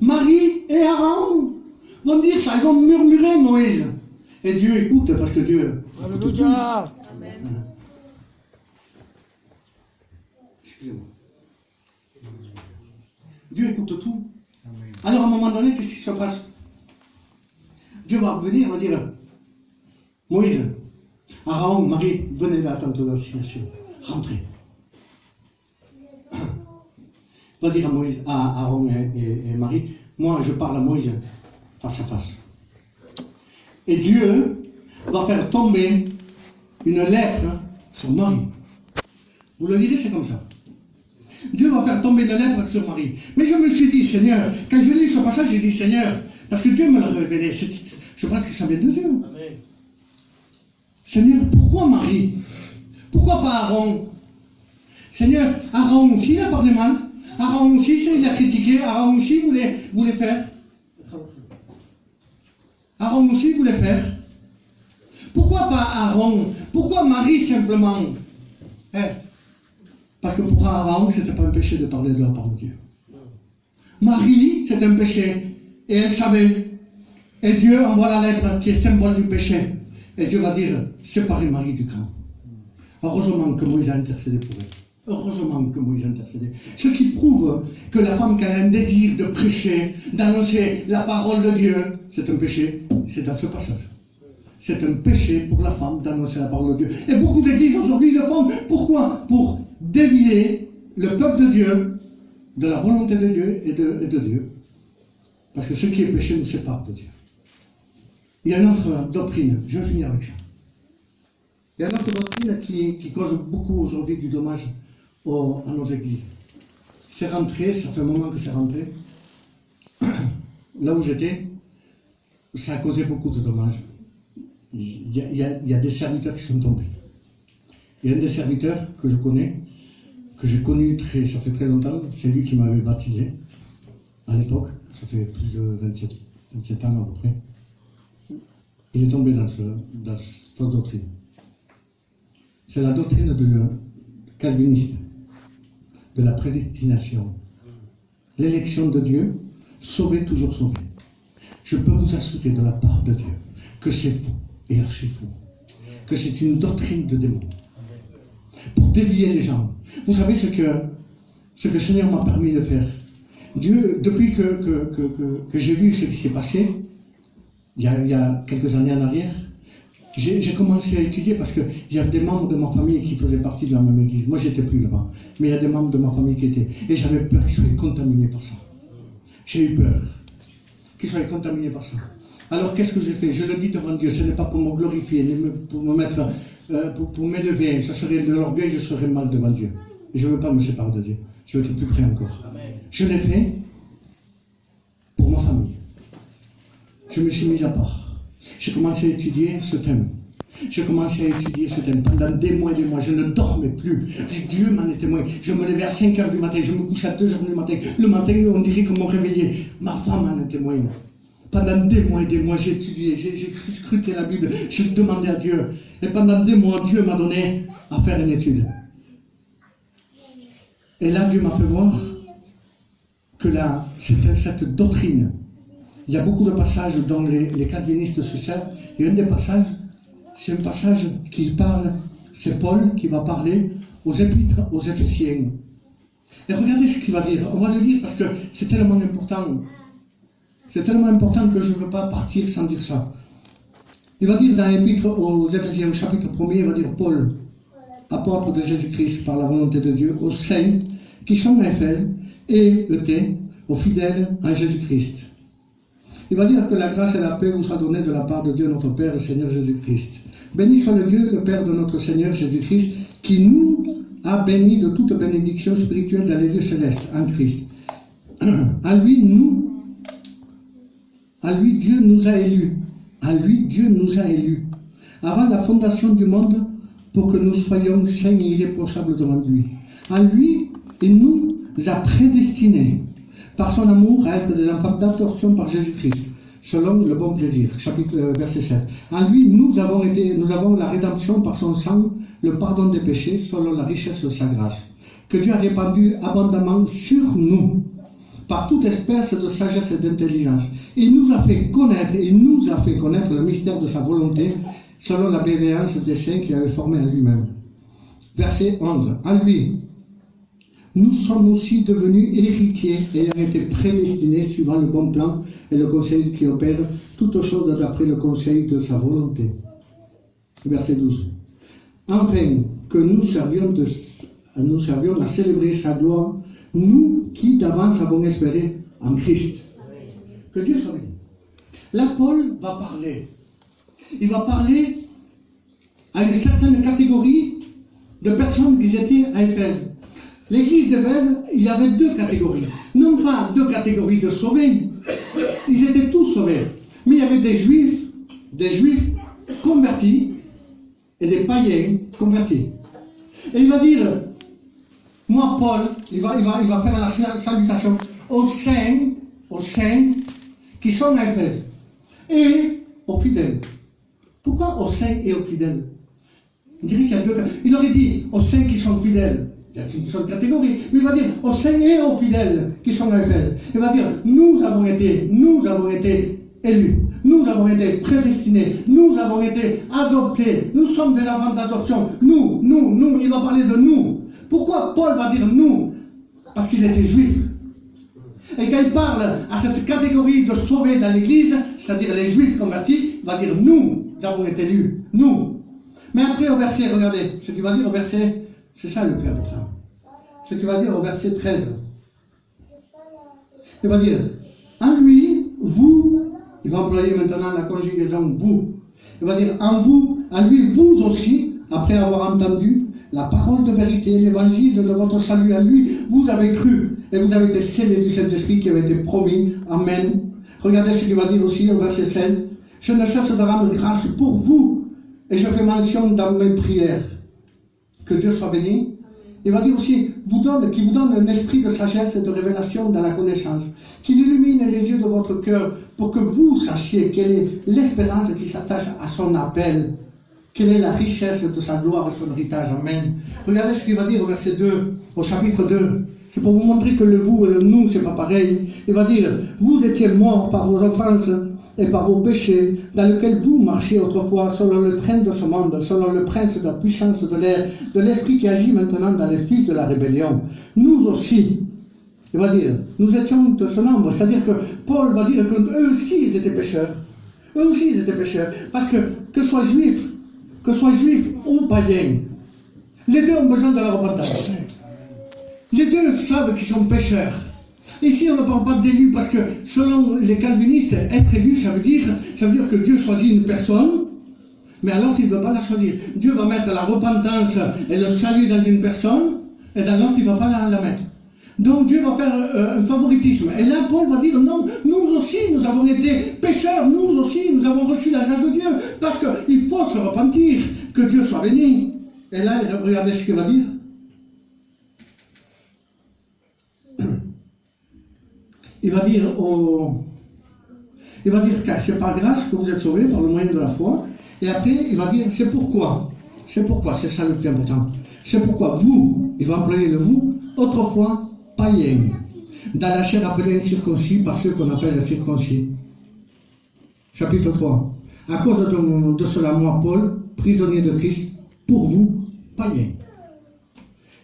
Marie et Aaron vont dire ça, ils vont murmurer Moïse. Et Dieu écoute, parce que Dieu... Alléluia. Excusez-moi. Dieu écoute tout. Alors à un moment donné, qu'est-ce qui se passe? Dieu va venir, va dire, Moïse, Aaron, Marie, venez là, tantôt dans la situation. Rentrez. Va dire à Moïse, à Aaron et Marie, moi je parle à Moïse face à face. Et Dieu va faire tomber une lèpre sur Marie. Vous le lirez, c'est comme ça. Dieu va faire tomber une lèpre sur Marie. Mais je me suis dit, Seigneur, quand je lis ce passage, j'ai dit, Seigneur, parce que Dieu me l'a révélé, je pense que ça vient de Dieu. Amen. Seigneur, pourquoi Marie? Pourquoi pas Aaron? Seigneur, Aaron aussi, il a parlé mal. Aaron aussi, il a critiqué. Aaron aussi voulait faire. Aaron aussi voulait faire. Pourquoi pas Aaron? Pourquoi Marie simplement? Parce que pour Aaron, ce n'était pas un péché de parler de la parole de Dieu. Marie, c'est un péché. Et elle savait. Et Dieu envoie la lèpre qui est symbole du péché. Et Dieu va dire, séparez Marie du camp. Heureusement que Moïse a intercédé pour elle. Heureusement que Moïse a intercédé. Ce qui prouve que la femme qui a un désir de prêcher, d'annoncer la parole de Dieu, c'est un péché. C'est dans ce passage. C'est un péché pour la femme d'annoncer la parole de Dieu. Et beaucoup d'églises aujourd'hui le font. Pourquoi? Pour dévier le peuple de Dieu de la volonté de Dieu et de Dieu. Parce que ce qui est péché nous sépare de Dieu. Il y a une autre doctrine, je vais finir avec ça. Il y a une autre doctrine qui cause beaucoup aujourd'hui du dommage à nos églises. C'est rentré, ça fait un moment que c'est rentré. Là où j'étais, ça a causé beaucoup de dommages. Il y a des serviteurs qui sont tombés. Il y a un des serviteurs que je connais, que j'ai connu ça fait très longtemps, c'est lui qui m'avait baptisé à l'époque, ça fait plus de 27 ans à peu près. Il est tombé dans cette doctrine. C'est la doctrine calviniste, de la prédestination. L'élection de Dieu, sauver, toujours sauver. Je peux vous assurer de la part de Dieu que c'est faux et archi faux. Que c'est une doctrine de démon. Pour dévier les gens. Vous savez ce que le Seigneur m'a permis de faire. Dieu, depuis que j'ai vu ce qui s'est passé, il y a quelques années en arrière, j'ai commencé à étudier parce qu'il y a des membres de ma famille qui faisaient partie de la même église. Moi, j'étais plus là-bas. Mais il y a des membres de ma famille qui étaient. Et j'avais peur qu'ils soient contaminés par ça. J'ai eu peur qu'ils soient contaminés par ça. Alors, qu'est-ce que j'ai fait? Je le dis devant Dieu. Ce n'est pas pour me glorifier, ni pour me mettre, pour m'élever. Ça serait de l'orgueil, je serais mal devant Dieu. Je ne veux pas me séparer de Dieu. Je veux être plus près encore. Amen. Je l'ai fait pour ma famille. Je me suis mis à part. J'ai commencé à étudier ce thème. J'ai commencé à étudier ce thème pendant des mois et des mois. Je ne dormais plus. Dieu m'en est témoin. Je me levais à 5 h du matin. Je me couchais à 2 h du matin. Le matin, on dirait qu'on m'a réveillé. Ma femme en est témoin. Pendant des mois et des mois, j'ai étudié. J'ai scruté la Bible. Je demandais à Dieu. Et pendant des mois, Dieu m'a donné à faire une étude. Et là, Dieu m'a fait voir que là, cette doctrine, il y a beaucoup de passages dont les calvinistes se servent. Et un des passages, c'est un passage qui parle, c'est Paul qui va parler aux épîtres, aux Éphésiens. Et regardez ce qu'il va dire. On va le lire parce que c'est tellement important. C'est tellement important que je ne veux pas partir sans dire ça. Il va dire dans l'épître aux Éphésiens, au chapitre 1er, il va dire Paul, apôtre de Jésus-Christ par la volonté de Dieu, aux saints qui sont à Éphèse et aux fidèles en Jésus-Christ. Il va dire que la grâce et la paix vous soient données de la part de Dieu notre Père et Seigneur Jésus-Christ. Béni soit le Dieu, le Père de notre Seigneur Jésus-Christ, qui nous a bénis de toute bénédiction spirituelle dans les lieux célestes en Christ. À lui, Dieu nous a élus. À lui, Dieu nous a élus. Avant la fondation du monde, pour que nous soyons saints et irréprochables devant lui. À lui, il nous a prédestinés par son amour à être des enfants d'adoption par Jésus-Christ, selon le bon plaisir. Verset 7. En lui, nous avons la rédemption par son sang, le pardon des péchés, selon la richesse de sa grâce, que Dieu a répandu abondamment sur nous, par toute espèce de sagesse et d'intelligence. Il nous a fait connaître le mystère de sa volonté, selon la bienveillance des saints qu'il avait formés en lui-même. Verset 11. En lui, nous sommes aussi devenus héritiers, ayant été prédestinés suivant le bon plan et le conseil qui opère toutes choses d'après le conseil de sa volonté. Verset 12. Enfin, que nous servions à célébrer sa gloire, nous qui d'avance avons espéré en Christ. Que Dieu soit béni. Là, Paul va parler. Il va parler à une certaine catégorie de personnes qui étaient à Éphèse. L'église d'Éphèse, il y avait deux catégories. Non pas deux catégories de sauvés. Ils étaient tous sauvés. Mais il y avait des juifs convertis et des païens convertis. Et il va dire, moi Paul, il va faire la salutation aux saints qui sont à Éphèse et aux fidèles. Pourquoi aux saints et aux fidèles? On dirait qu'il y a deux. Il aurait dit aux saints qui sont fidèles. Il n'y a qu'une seule catégorie. Mais il va dire aux saints et aux fidèles qui sont à Éphèse. Il va dire nous avons été élus. Nous avons été prédestinés. Nous avons été adoptés. Nous sommes des enfants d'adoption. Nous. Il va parler de nous. Pourquoi Paul va dire nous? Parce qu'il était juif. Et quand il parle à cette catégorie de sauvés dans l'église, c'est-à-dire les juifs convertis, il va dire nous avons été élus. Nous. Mais après au verset, regardez, ce qu'il va dire au verset, c'est ça le plus important. Ce qu'il va dire au verset 13. Il va dire, en lui, vous, il va employer maintenant la conjugaison vous. Il va dire, en lui, vous aussi, après avoir entendu la parole de vérité, l'évangile de votre salut à lui, vous avez cru et vous avez été scellés du Saint-Esprit qui avait été promis. Amen. Regardez ce qu'il va dire aussi au verset 16. Je ne cesse de rendre grâce pour vous et je fais mention dans mes prières. Que Dieu soit béni. Il va dire aussi, qu'il vous donne un esprit de sagesse et de révélation dans la connaissance, qu'il illumine les yeux de votre cœur pour que vous sachiez quelle est l'espérance qui s'attache à son appel, quelle est la richesse de sa gloire et son héritage. Amen. Regardez ce qu'il va dire au verset 2, au chapitre 2. C'est pour vous montrer que le vous et le nous, c'est pas pareil. Il va dire, vous étiez morts par vos offenses et par vos péchés, dans lequel vous marchiez autrefois selon le train de ce monde, selon le prince de la puissance de l'air, de l'esprit qui agit maintenant dans les fils de la rébellion. Nous aussi, il va dire, nous étions de ce nombre. C'est-à-dire que Paul va dire qu'eux aussi, ils étaient pécheurs. Eux aussi, ils étaient pécheurs. Parce que soit juif ou païen, les deux ont besoin de la repentance. Les deux savent qu'ils sont pécheurs. Ici, on ne parle pas d'élus parce que, selon les calvinistes, être élu, ça veut dire que Dieu choisit une personne, mais alors il ne veut pas la choisir. Dieu va mettre la repentance et le salut dans une personne, et dans l'autre, il ne va pas la mettre. Donc Dieu va faire un favoritisme. Et là, Paul va dire, non, nous aussi, nous avons été pécheurs, nous aussi, nous avons reçu la grâce de Dieu, parce qu'il faut se repentir, que Dieu soit béni. Et là, regardez ce qu'il va dire. Il va dire que c'est par grâce que vous êtes sauvés par le moyen de la foi. Et après, il va dire, c'est pourquoi. C'est pourquoi, c'est ça le plus important. C'est pourquoi vous, il va employer le vous, autrefois païens, dans la chair appelée incirconcis par ceux qu'on appelle les circoncis. Chapitre 3. À cause de cela, moi, Paul, prisonnier de Christ, pour vous, païens.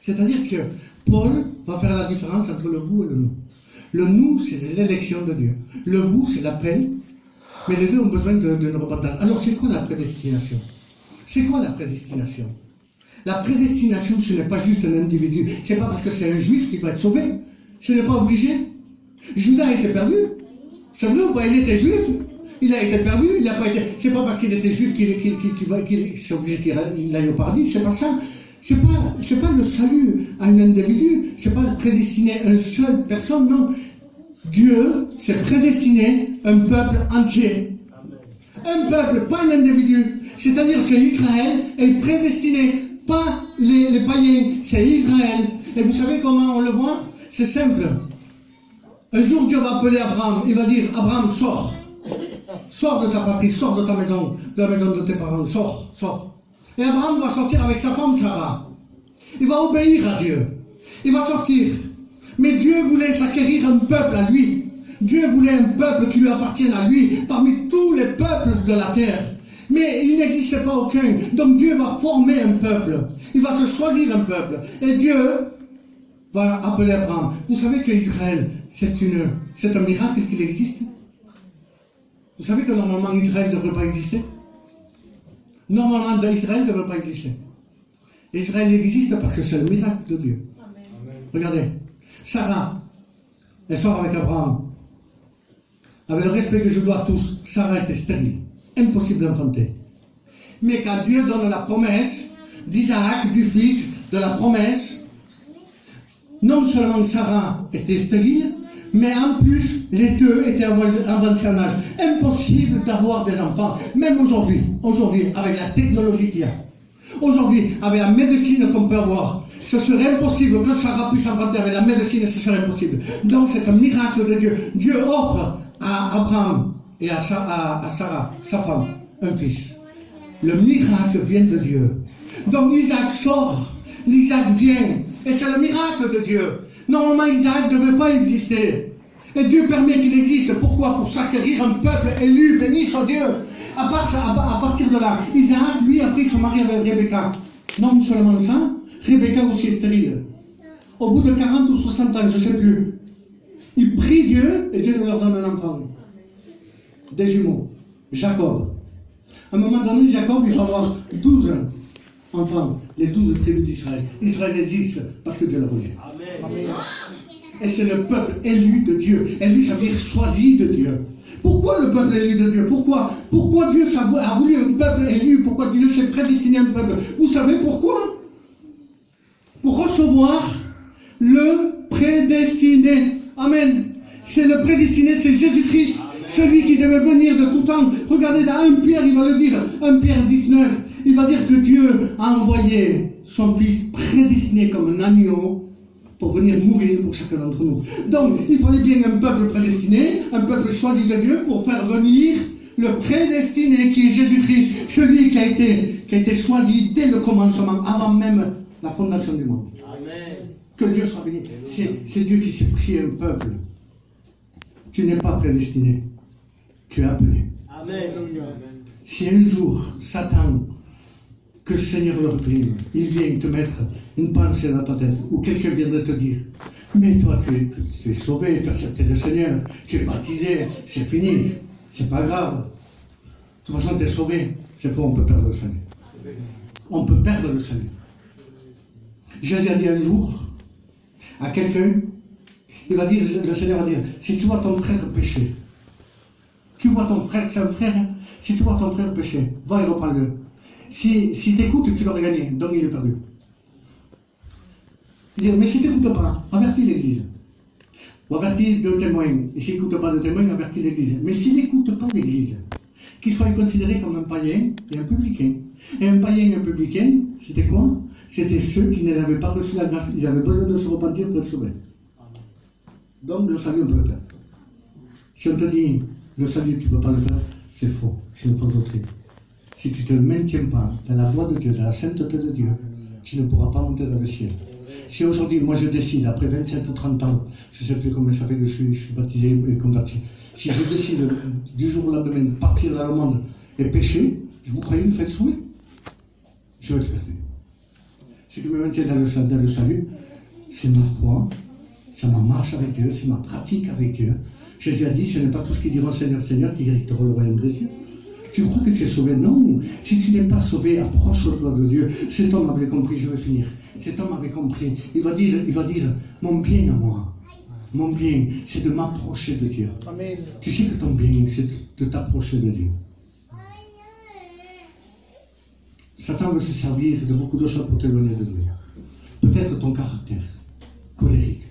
C'est-à-dire que Paul va faire la différence entre le vous et le nous. Le nous, c'est l'élection de Dieu. Le vous, c'est l'appel. Mais les deux ont besoin d'une repentance. Alors, c'est quoi la prédestination? C'est quoi la prédestination? La prédestination, ce n'est pas juste un individu. Ce n'est pas parce que c'est un juif qui va être sauvé. Ce n'est pas obligé. Judas a été perdu. C'est vrai ou pas? Il était juif. Il a été perdu. Il n'a pas été. C'est pas parce qu'il était juif qu'il c'est obligé qu'il aille au paradis. C'est pas ça. C'est pas le salut à un individu. C'est pas prédestiné à une seule personne. Non. Dieu s'est prédestiné un peuple entier. Un peuple, pas un individu. C'est-à-dire qu'Israël est prédestiné, pas les païens, c'est Israël. Et vous savez comment on le voit? C'est simple. Un jour, Dieu va appeler Abraham. Il va dire, Abraham, sors. Sors de ta patrie, sors de ta maison, de la maison de tes parents. Sors, sors. Et Abraham va sortir avec sa femme Sarah. Il va obéir à Dieu. Il va sortir. Mais Dieu voulait s'acquérir un peuple à lui. Dieu voulait un peuple qui lui appartienne à lui, parmi tous les peuples de la terre. Mais il n'existait pas aucun. Donc Dieu va former un peuple. Il va se choisir un peuple. Et Dieu va appeler Abraham. Vous savez qu'Israël, c'est un miracle qu'il existe. Vous savez que normalement Israël ne devrait pas exister. Normalement Israël ne devrait pas exister. Israël existe parce que c'est le miracle de Dieu. Amen. Regardez, Sarah, elle sort avec Abraham. Avec le respect que je dois à tous, Sarah était stérile. Impossible d'enfanter. Mais quand Dieu donne la promesse d'Isaac, du fils, de la promesse, non seulement Sarah était stérile, mais en plus, les deux étaient avancés en âge. Impossible d'avoir des enfants. Même aujourd'hui, avec la technologie qu'il y a, aujourd'hui, avec la médecine qu'on peut avoir, ce serait impossible que Sarah puisse enfanter avec la médecine, ce serait impossible. Donc c'est un miracle de Dieu. Dieu offre à Abraham et à Sarah, sa femme, un fils. Le miracle vient de Dieu. Donc Isaac sort, Isaac vient, et c'est le miracle de Dieu. Normalement Isaac ne devait pas exister. Et Dieu permet qu'il existe. Pourquoi? Pour s'acquérir un peuple élu, béni soit Dieu. À partir de là, Isaac, lui, a pris son mari avec Rebecca. Non seulement ça, Rebecca aussi est stérile. Au bout de 40 ou 60 ans, je ne sais plus, il prie Dieu et Dieu leur donne un enfant. Des jumeaux. Jacob. À un moment donné, Jacob, il va avoir 12 enfants, les 12 tribus d'Israël. Israël existe parce que Dieu l'a voulu. Amen. Et c'est le peuple élu de Dieu. Élu, ça veut dire choisi de Dieu. Pourquoi le peuple élu de Dieu? Pourquoi Dieu a voulu un peuple élu? Pourquoi Dieu s'est prédestiné à un peuple? Vous savez pourquoi? Pour recevoir le prédestiné. Amen. C'est le prédestiné, c'est Jésus-Christ. Celui qui devait venir de tout temps. Regardez dans 1 Pierre, il va le dire. 1 Pierre 19. Il va dire que Dieu a envoyé son Fils prédestiné comme un agneau pour venir mourir pour chacun d'entre nous. Donc, il fallait bien un peuple prédestiné, un peuple choisi de Dieu pour faire venir le prédestiné qui est Jésus-Christ, celui qui a été choisi dès le commencement, avant même la fondation du monde. Amen. Que Dieu soit béni. C'est Dieu qui s'est pris un peuple. Tu n'es pas prédestiné, tu es appelé. Amen. Si un jour, Satan, que le Seigneur le reprime, il vient te mettre une pensée dans ta tête, ou quelqu'un viendrait te dire, mais toi tu es sauvé, tu as accepté le Seigneur, tu es baptisé, c'est fini, c'est pas grave. De toute façon, tu es sauvé. C'est faux, on peut perdre le salut. On peut perdre le salut. Jésus a dit un jour à quelqu'un, il va dire, le Seigneur va dire, si tu vois ton frère pécher, tu vois ton frère, c'est un frère, hein? Si tu vois ton frère pécher, va et reprends-le. Si tu écoutes, tu l'aurais gagné, donc il est perdu. Il dit, mais si tu n'écoutes pas, avertis l'Église. Ou avertis deux témoins. Et s'il n'écoute pas de témoins, avertis l'Église. Mais s'il n'écoute pas l'Église, qu'il soit considéré comme un païen et un publicain. Et un païen et un publicain, c'était quoi? C'était ceux qui n'avaient pas reçu la grâce. Ils avaient besoin de se repentir pour être sauvés. Donc le salut, on peut le faire. Si on te dit, le salut, tu ne peux pas le faire, c'est faux. C'est une fausse doctrine. Si tu ne te maintiens pas dans la voie de Dieu, dans la sainteté de Dieu, tu ne pourras pas monter dans le ciel. Si aujourd'hui, moi je décide, après 27 ou 30 ans, je ne sais plus combien ça fait que je suis baptisé et converti, si je décide du jour au lendemain de partir dans le monde et pécher, je vous croyez, vous faites sauver. Je vais être perdu. Ce qui me maintient dans le salut, c'est ma foi, c'est ma marche avec Dieu, c'est ma pratique avec Dieu. Jésus a dit, ce n'est pas tous qui diront Seigneur, Seigneur qui hériteront le royaume des cieux. Tu crois que tu es sauvé? Non. Si tu n'es pas sauvé, approche-toi de Dieu. Cet homme avait compris, je vais finir. Cet homme avait compris. Il va dire, mon bien à moi. Mon bien, c'est de m'approcher de Dieu. Amen. Tu sais que ton bien, c'est de t'approcher de Dieu. Satan veut se servir de beaucoup de choses pour t'éloigner de Dieu. Peut-être ton caractère, colérique.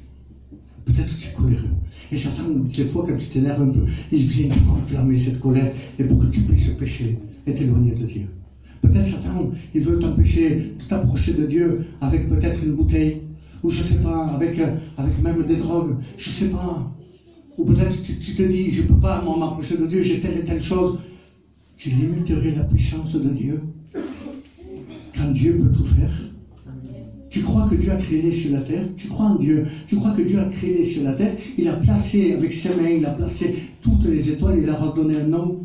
Peut-être tu es coléreux. Et Satan, des fois, quand tu t'énerves un peu, il vient enflammer cette colère et pour que tu puisses pécher et t'éloigner de Dieu. Peut-être Satan, il veut t'empêcher de t'approcher de Dieu avec peut-être une bouteille, ou je ne sais pas, avec même des drogues, je ne sais pas. Ou peut-être tu te dis, je ne peux pas m'approcher de Dieu, j'ai telle et telle chose. Tu limiterais la puissance de Dieu quand Dieu peut tout faire. Tu crois que Dieu a créé les cieux et la terre? Tu crois en Dieu? Tu crois que Dieu a créé les cieux et la terre? Il a placé avec ses mains, il a placé toutes les étoiles, il leur a donné un nom.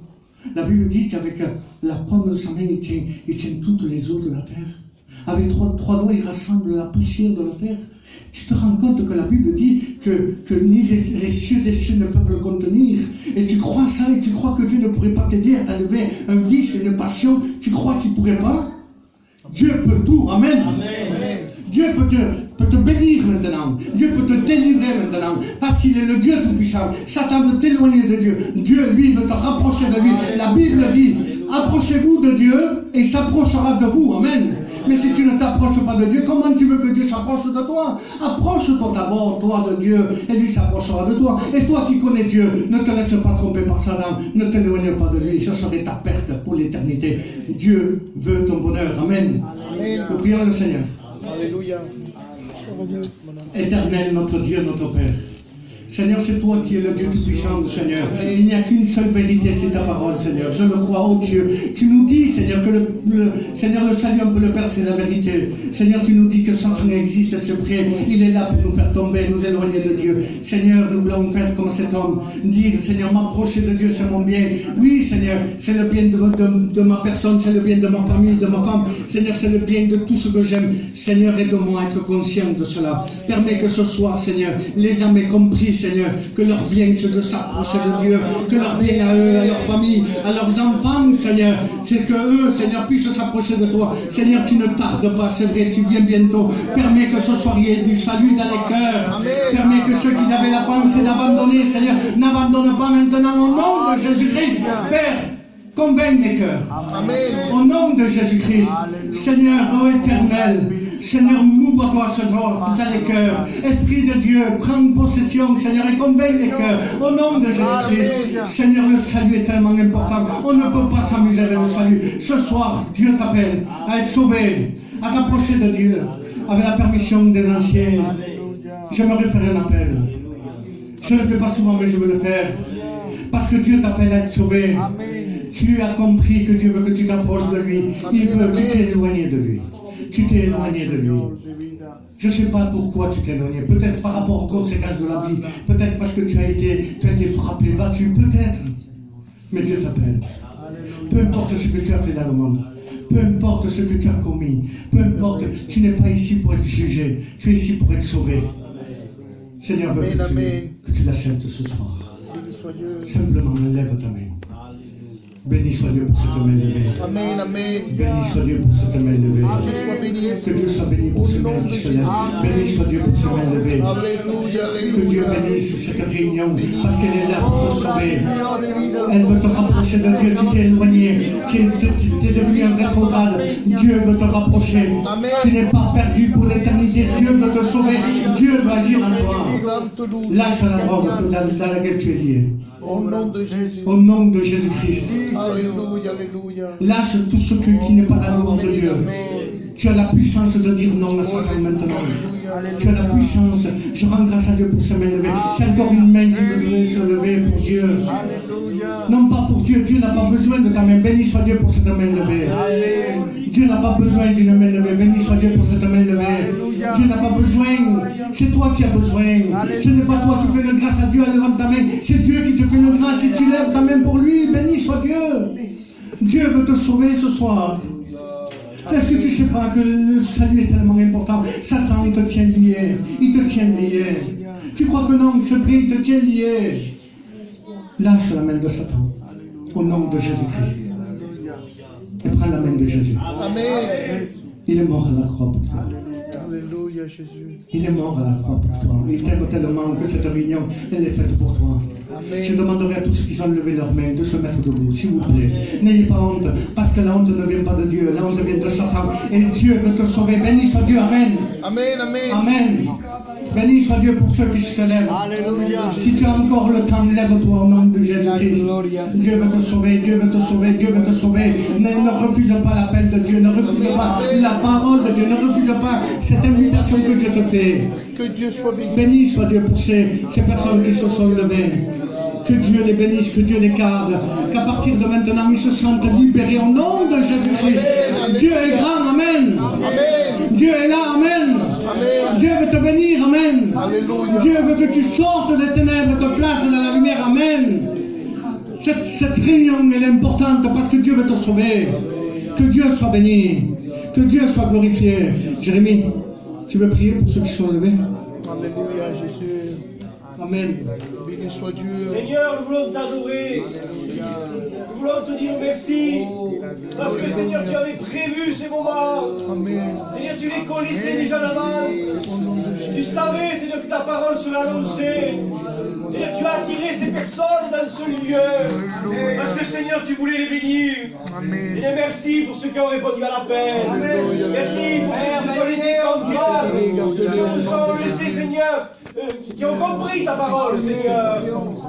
La Bible dit qu'avec la paume de sa main, il tient toutes les eaux de la terre. Avec trois doigts, il rassemble la poussière de la terre. Tu te rends compte que la Bible dit que ni les cieux des cieux ne peuvent le contenir. Et tu crois ça, et tu crois que Dieu ne pourrait pas t'aider à t'enlever un vice, une passion. Tu crois qu'il ne pourrait pas? Dieu peut tout. Amen. Amen. Dieu peut te bénir maintenant. Dieu peut te délivrer maintenant. Parce qu'il est le Dieu tout-puissant. Satan veut t'éloigner de Dieu. Dieu, lui, veut te rapprocher de lui. La Bible dit, approchez-vous de Dieu et il s'approchera de vous. Amen. Mais si tu ne t'approches pas de Dieu, comment tu veux que Dieu s'approche de toi? Approche-toi d'abord, toi, de Dieu, et lui s'approchera de toi. Et toi qui connais Dieu, ne te laisse pas tromper par Satan. Ne t'éloigne pas de lui. Ce serait ta perte pour l'éternité. Dieu veut ton bonheur. Amen. Amen. Nous prions le Seigneur. Alléluia. Éternel, notre Dieu, notre Père. Seigneur, c'est toi qui es le Dieu tout-puissant, Seigneur. Il n'y a qu'une seule vérité, c'est ta parole, Seigneur. Je le crois, oh Dieu. Tu nous dis, Seigneur, que Seigneur, le salut, on peut le perdre, c'est la vérité. Seigneur, tu nous dis que Satan existe, c'est vrai. Il est là pour nous faire tomber, nous éloigner de Dieu. Seigneur, nous voulons faire comme cet homme. Dire, Seigneur, m'approcher de Dieu, c'est mon bien. Oui, Seigneur, c'est le bien de ma personne, c'est le bien de ma famille, de ma femme. Seigneur, c'est le bien de tout ce que j'aime. Seigneur, aide-moi à être conscient de cela. Permets que ce soir, Seigneur, les âmes aient compris, Seigneur, que leur bien c'est de s'approcher de Dieu, que leur bien à eux, à leur famille, à leurs enfants, Seigneur, c'est que eux, Seigneur, puissent s'approcher de toi. Seigneur, tu ne tardes pas, c'est vrai, tu viens bientôt. Permets que ce soir il y ait du salut dans les cœurs. Permets que ceux qui avaient la pensée d'abandonner, Seigneur, n'abandonnent pas maintenant au nom de Jésus-Christ. Père, convainc mes cœurs. Amen. Au nom de Jésus-Christ. Seigneur, ô éternel, Seigneur, m'ouvre-toi ce jour dans les cœurs. Esprit de Dieu, prends possession, Seigneur, et convainc les cœurs. Au nom de Jésus-Christ. Seigneur, le salut est tellement important. On ne peut pas s'amuser avec le salut. Ce soir, Dieu t'appelle à être sauvé, à t'approcher de Dieu, avec la permission des anciens. J'aimerais faire un appel. Je ne le fais pas souvent, mais je veux le faire. Parce que Dieu t'appelle à être sauvé. Tu as compris que Dieu veut que tu t'approches de lui. Il veut que tu t'es éloigné de lui. Tu t'es éloigné de lui. Je ne sais pas pourquoi tu t'es éloigné. Peut-être par rapport aux conséquences de la vie. Peut-être parce que tu as été frappé, battu. Peut-être. Mais Dieu t'appelle. Peu importe ce que tu as fait dans le monde. Peu importe ce que tu as commis. Peu importe. Tu n'es pas ici pour être jugé. Tu es ici pour être sauvé. Seigneur veut que tu l'acceptes ce soir. Simplement, lève ta main. Béni soit Dieu pour cette main levée. Amen, amen. Béni soit Dieu pour cette main levée. Que Dieu soit béni pour ce main qui se lève. Béni soit Dieu pour cette main levée. Que Dieu bénisse cette réunion parce qu'elle est là pour te sauver. Elle veut te rapprocher de Dieu. Tu t'es éloigné. Tu es devenu un rétrograde. Dieu veut te rapprocher. Tu n'es pas perdu pour l'éternité. Dieu veut te sauver. Dieu va agir en toi. Lâche la drogue dans laquelle tu es lié. Au nom de Jésus. Au nom de Jésus-Christ. Alléluia, alléluia. Lâche tout ce qui n'est pas l'amour de Dieu. Tu as la puissance de dire non à Satan maintenant. Tu as la puissance. Je rends grâce à Dieu pour se main levée. C'est encore une main qui veut se lever pour Dieu. Non pas pour Dieu. Dieu n'a pas besoin de ta main. Béni soit Dieu pour cette main levée. Dieu n'a pas besoin d'une main levée. Béni soit Dieu pour cette main levée. Dieu n'a pas besoin. C'est toi qui as besoin. Ce n'est pas toi qui fais de grâce à Dieu en levant ta main. C'est Dieu qui te fait de grâce et tu lèves ta main pour lui. Béni soit Dieu. Dieu veut te sauver ce soir. Est-ce que tu ne sais pas que le salut est tellement important? Satan, il te tient lié. Il te tient lié. Tu crois que non, c'est vrai, il te tient lié. Lâche la main de Satan. Au nom de Jésus-Christ. Et prends la main de Jésus. Il est mort à la croix pour toi. Alléluia, Jésus. Il est mort à la croix pour toi. Il t'aime tellement que cette réunion, elle est faite pour toi. Je demanderai à tous ceux qui ont levé leurs mains de se mettre debout, s'il vous plaît. N'ayez pas honte, parce que la honte ne vient pas de Dieu, la honte vient de Satan. Et Dieu veut te sauver. Béni soit Dieu, Amen. Amen, amen. Amen. Béni soit Dieu pour ceux qui se lèvent. Alléluia. Si tu as encore le temps, lève-toi au nom de Jésus-Christ. Dieu veut te sauver, Dieu veut te sauver, Dieu veut te sauver. Ne refuse pas l'appel de Dieu, ne refuse pas la parole de Dieu, ne refuse pas cette invitation que Dieu te fait. Que Dieu soit béni. Béni soit Dieu pour ces personnes qui se sont levées. Que Dieu les bénisse, que Dieu les garde, qu'à partir de maintenant, ils se sentent libérés au nom de Jésus-Christ. Dieu est grand, Amen. Amen. Dieu est là, Amen. Amen. Dieu veut te bénir, Amen. Alléluia. Dieu veut que tu sortes des ténèbres, te places dans la lumière, Amen. Cette réunion, elle est importante parce que Dieu veut te sauver. Que Dieu soit béni, que Dieu soit glorifié. Jérémie, tu veux prier pour ceux qui sont levés? Alléluia, Jésus. Amen. Béni soit Dieu. Seigneur, nous voulons t'adorer. Nous voulons te dire merci. Parce que Seigneur, tu avais prévu ces moments. Amen. Seigneur, tu les connaissais déjà d'avance. Au nom de Jésus. Tu savais, Seigneur, que ta parole serait annoncée. Seigneur, tu as attiré ces personnes dans ce lieu. Parce que Seigneur, tu voulais les bénir. Amen. Seigneur, merci pour ceux qui ont répondu à l'appel. Merci pour ceux qui se sont laissés comprendre. Ceux qui se sont laissés, Seigneur, qui ont compris ta parole, Seigneur.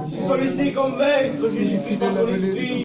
Qui se sont laissés convaincre, Jésus-Christ, par ton esprit.